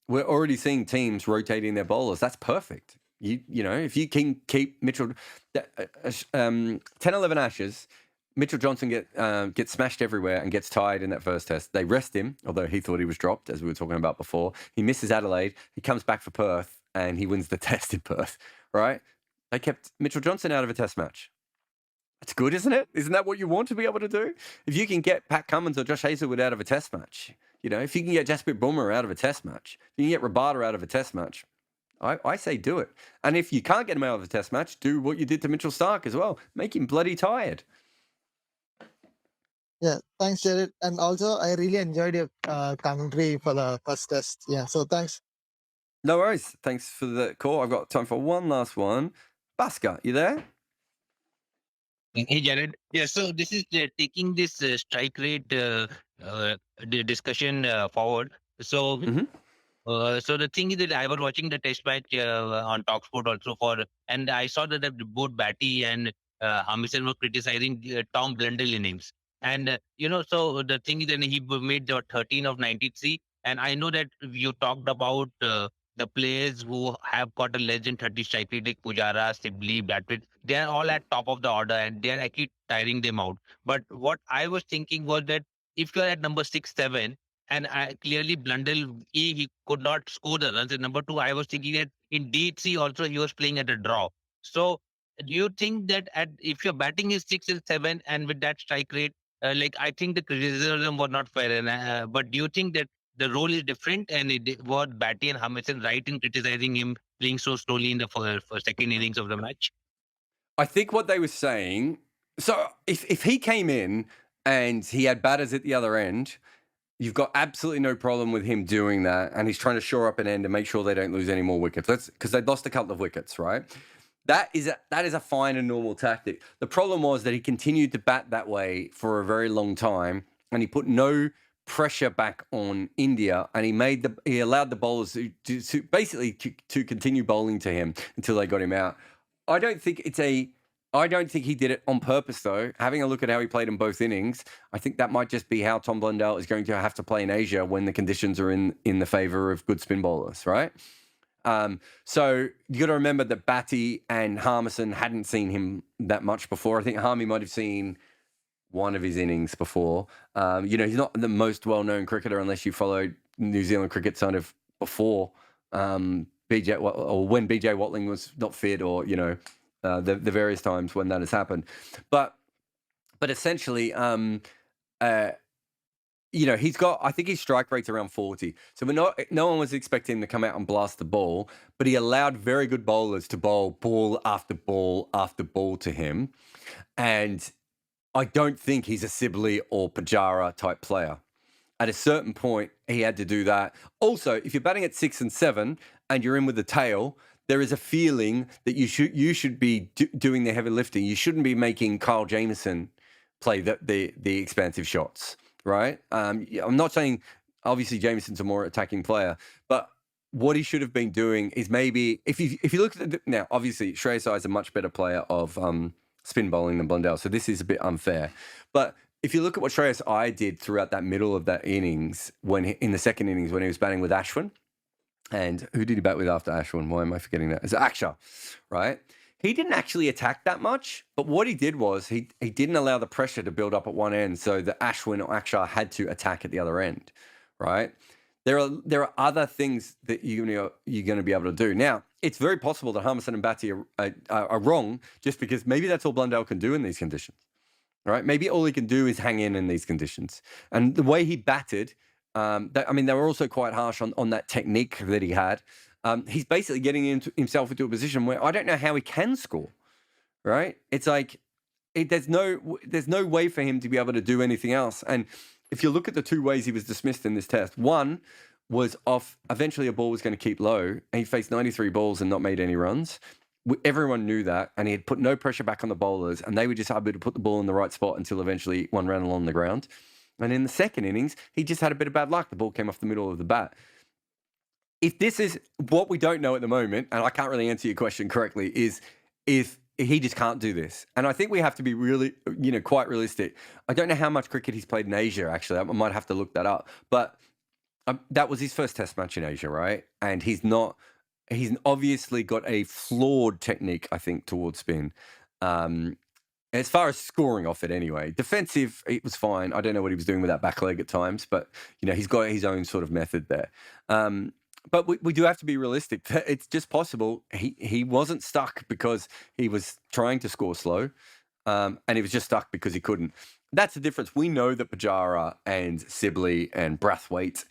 We're already seeing teams rotating their bowlers. That's perfect. If you can keep Mitchell, 10-11 Ashes, Mitchell Johnson gets smashed everywhere and gets tired in that first test. They rest him, although he thought he was dropped, as we were talking about before. He misses Adelaide. He comes back for Perth, and he wins the test in Perth, right? They kept Mitchell Johnson out of a test match. That's good, isn't it? Isn't that what you want to be able to do? If you can get Pat Cummins or Josh Hazlewood out of a test match, if you can get Jasprit Bumrah out of a test match, if you can get Rabada out of a test match, I say do it. And if you can't get him out of a test match, do what you did to Mitchell Starc as well. Make him bloody tired. Yeah, thanks, Jared. And also, I really enjoyed your commentary for the first test. Yeah, so thanks. No worries. Thanks for the call. I've got time for one last one. Bhaskar, you there? Hey, Jared. Yeah, so this is taking this strike rate the discussion forward. So, so the thing is that I was watching the test match on Talksport also and I saw that both Batty and Hamilton were criticizing Tom Blundell innings. And, so the thing is that he made the 13 of 93. And I know that you talked about the players who have got a less than 30 strike rate, like Pujara, Sibley, Bradford, they are all at top of the order and they are actually tiring them out. But what I was thinking was that if you are at number 6, 7, and clearly Blundell, he could not score the runs. And number 2, I was thinking that in D3 also he was playing at a draw. So do you think that if your batting is 6 and 7 and with that strike rate, I think the criticism was not fair. And, but do you think that the role is different and was Batty and Hamilton right in criticizing him playing so slowly in the for second innings of the match? I think what they were saying, so if he came in and he had batters at the other end, you've got absolutely no problem with him doing that, and he's trying to shore up an end and make sure they don't lose any more wickets. Because they lost a couple of wickets, right? That is a fine and normal tactic. The problem was that he continued to bat that way for a very long time, and he put no pressure back on India, and he allowed the bowlers to basically to continue bowling to him until they got him out. I don't think he did it on purpose, though. Having a look at how he played in both innings, I think that might just be how Tom Blundell is going to have to play in Asia when the conditions are in the favour of good spin bowlers, right? So you got to remember that Batty and Harmison hadn't seen him that much before. I think Harmy might have seen one of his innings before. He's not the most well-known cricketer unless you followed New Zealand cricket sort of before BJ or when BJ Watling was not fit, or the various times when that has happened. But essentially, he's got, I think his strike rate's around 40. So no one was expecting him to come out and blast the ball, but he allowed very good bowlers to bowl ball after ball after ball to him. And I don't think he's a Sibley or Pujara type player. At a certain point, he had to do that. Also, if you're batting at 6 and 7 and you're in with the tail, there is a feeling that you should be doing the heavy lifting. You shouldn't be making Kyle Jamieson play the expansive shots, right? I'm not saying, obviously, Jamieson's a more attacking player, but what he should have been doing is maybe, if you look at now, obviously, Shreyas Iyer is a much better player of spin bowling than Blundell, so this is a bit unfair. But if you look at what Shreyas Iyer did throughout that middle of that innings, in the second innings when he was batting with Ashwin, and who did he bat with after Ashwin? Why am I forgetting that? It's Akshar, right? He didn't actually attack that much, but what he did was he didn't allow the pressure to build up at one end, so that Ashwin or Akshar had to attack at the other end, right? There are other things that you're going to be able to do. Now, it's very possible that Harmison and Batty are wrong, just because maybe that's all Blundell can do in these conditions, right? Maybe all he can do is hang in these conditions. And the way he batted, they were also quite harsh on that technique that he had. He's basically getting himself into a position where I don't know how he can score, right? It's like there's no way for him to be able to do anything else. And if you look at the two ways he was dismissed in this test, one was eventually a ball was going to keep low, and he faced 93 balls and not made any runs. Everyone knew that, and he had put no pressure back on the bowlers, and they were just able to put the ball in the right spot until eventually one ran along the ground. And in the second innings, he just had a bit of bad luck. The ball came off the middle of the bat. If this is what we don't know at the moment, and I can't really answer your question correctly, is if he just can't do this. And I think we have to be really, quite realistic. I don't know how much cricket he's played in Asia, actually. I might have to look that up. But that was his first test match in Asia, right? And he's obviously got a flawed technique, I think, towards spin. As far as scoring off it anyway. Defensive, it was fine. I don't know what he was doing with that back leg at times, but, he's got his own sort of method there. But we do have to be realistic. It's just possible he wasn't stuck because he was trying to score slow, and he was just stuck because he couldn't. That's the difference. We know that Pujara and Sibley and Brathwaite,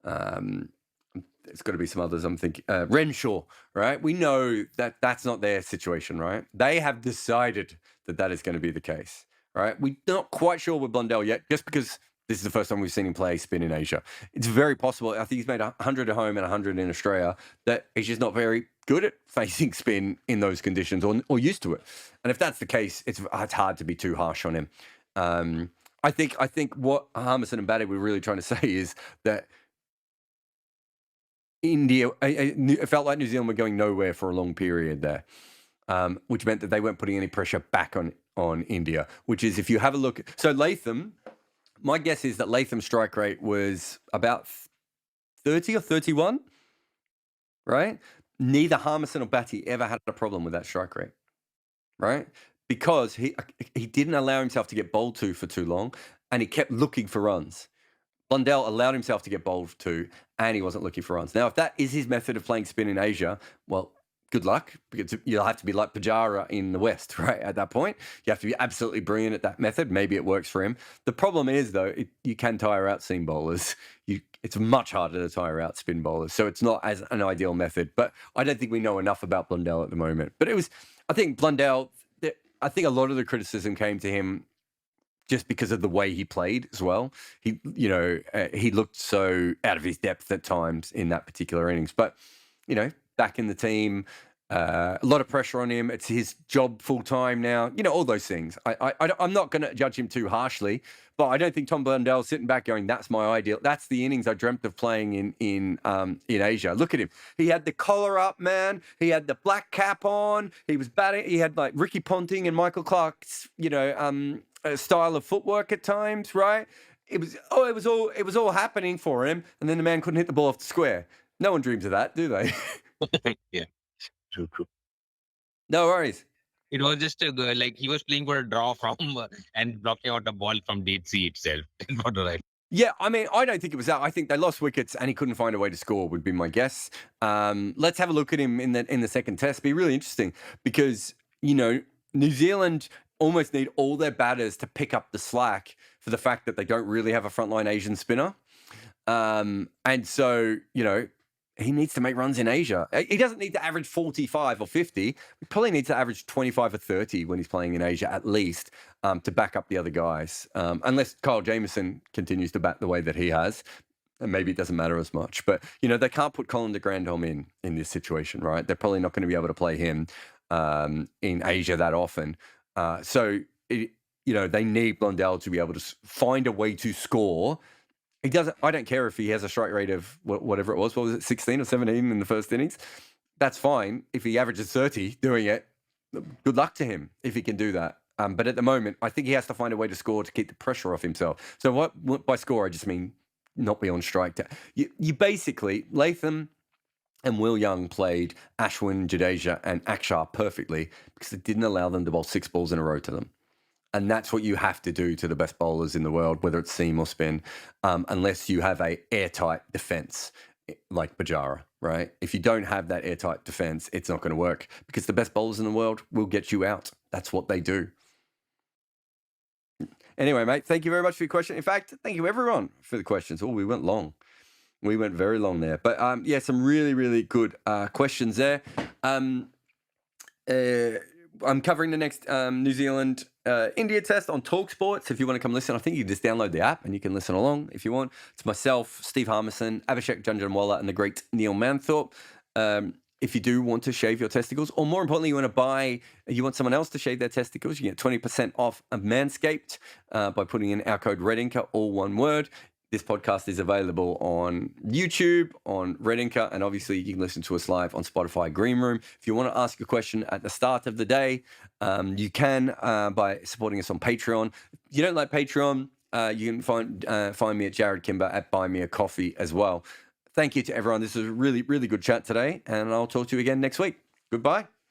there's got to be some others. I'm thinking Renshaw, right? We know that that's not their situation, right? They have decided that is going to be the case, right? We're not quite sure with Blundell yet, just because this is the first time we've seen him play spin in Asia. It's very possible. I think he's made 100 at home and 100 in Australia. That he's just not very good at facing spin in those conditions, or used to it. And if that's the case, it's hard to be too harsh on him. I think what Harmison and Batty were really trying to say is that India, it felt like New Zealand were going nowhere for a long period there, which meant that they weren't putting any pressure back on India, which is, if you have a look. So Latham, my guess is that Latham's strike rate was about 30 or 31, right? Neither Harmison or Batty ever had a problem with that strike rate, right? Because he didn't allow himself to get bowled to for too long, and he kept looking for runs. Blundell allowed himself to get bowled to, and he wasn't looking for runs. Now, if that is his method of playing spin in Asia, well, good luck, because you'll have to be like Pujara in the West, right? At that point, you have to be absolutely brilliant at that method. Maybe it works for him. The problem is, though, you can tire out seam bowlers. It's much harder to tire out spin bowlers, so it's not as an ideal method. But I don't think we know enough about Blundell at the moment. But I think Blundell, I think a lot of the criticism came to him just because of the way he played as well. He looked so out of his depth at times in that particular innings. But, back in the team, a lot of pressure on him. It's his job full time now. All those things. I'm not going to judge him too harshly, but I don't think Tom Blundell's sitting back going, "That's my ideal. That's the innings I dreamt of playing in Asia." Look at him. He had the collar up, man. He had the black cap on. He was batting. He had like Ricky Ponting and Michael Clark's, style of footwork at times, right? It was all happening for him, and then the man couldn't hit the ball off the square. No one dreams of that, do they? Yeah, true. No worries. It was just like he was playing for a draw from and blocking out a ball from dead sea itself. Not right. Yeah, I mean, I don't think it was that. I think they lost wickets and he couldn't find a way to score, would be my guess. Let's have a look at him in the second test. Be really interesting because, New Zealand almost need all their batters to pick up the slack for the fact that they don't really have a frontline Asian spinner. And so, he needs to make runs in Asia. He doesn't need to average 45 or 50. He probably needs to average 25 or 30 when he's playing in Asia, at least, to back up the other guys. Unless Kyle Jamieson continues to bat the way that he has, and maybe it doesn't matter as much. But, they can't put Colin de Grandhomme in this situation, right? They're probably not going to be able to play him in Asia that often. So, they need Blundell to be able to find a way to score. He doesn't. I don't care if he has a strike rate of whatever it was. What was it, 16 or 17 in the first innings? That's fine. If he averages 30 doing it, good luck to him if he can do that. But at the moment, I think he has to find a way to score to keep the pressure off himself. So what by score, I just mean not be on strike. You basically, Latham and Will Young played Ashwin, Jadeja and Akshar perfectly because it didn't allow them to bowl 6 balls in a row to them. And that's what you have to do to the best bowlers in the world, whether it's seam or spin, unless you have a airtight defense like Pujara, right? If you don't have that airtight defense, it's not going to work because the best bowlers in the world will get you out. That's what they do. Anyway, mate, thank you very much for your question. In fact, thank you everyone for the questions. Oh, we went long. We went very long there. But yeah, some really, really good questions there. I'm covering the next New Zealand India test on TalkSport. So if you want to come listen, I think you just download the app and you can listen along if you want. It's myself, Steve Harmison, Abhishek Janjanwala, and the great Neil Manthorpe. If you do want to shave your testicles, or more importantly, you want someone else to shave their testicles, you get 20% off of Manscaped by putting in our code REDINKA, all one word. This podcast is available on YouTube, on Redinka, and obviously you can listen to us live on Spotify Green Room. If you want to ask a question at the start of the day, you can by supporting us on Patreon. If you don't like Patreon, you can find me at Jared Kimber at Buy Me a Coffee as well. Thank you to everyone. This was a really, really good chat today, and I'll talk to you again next week. Goodbye.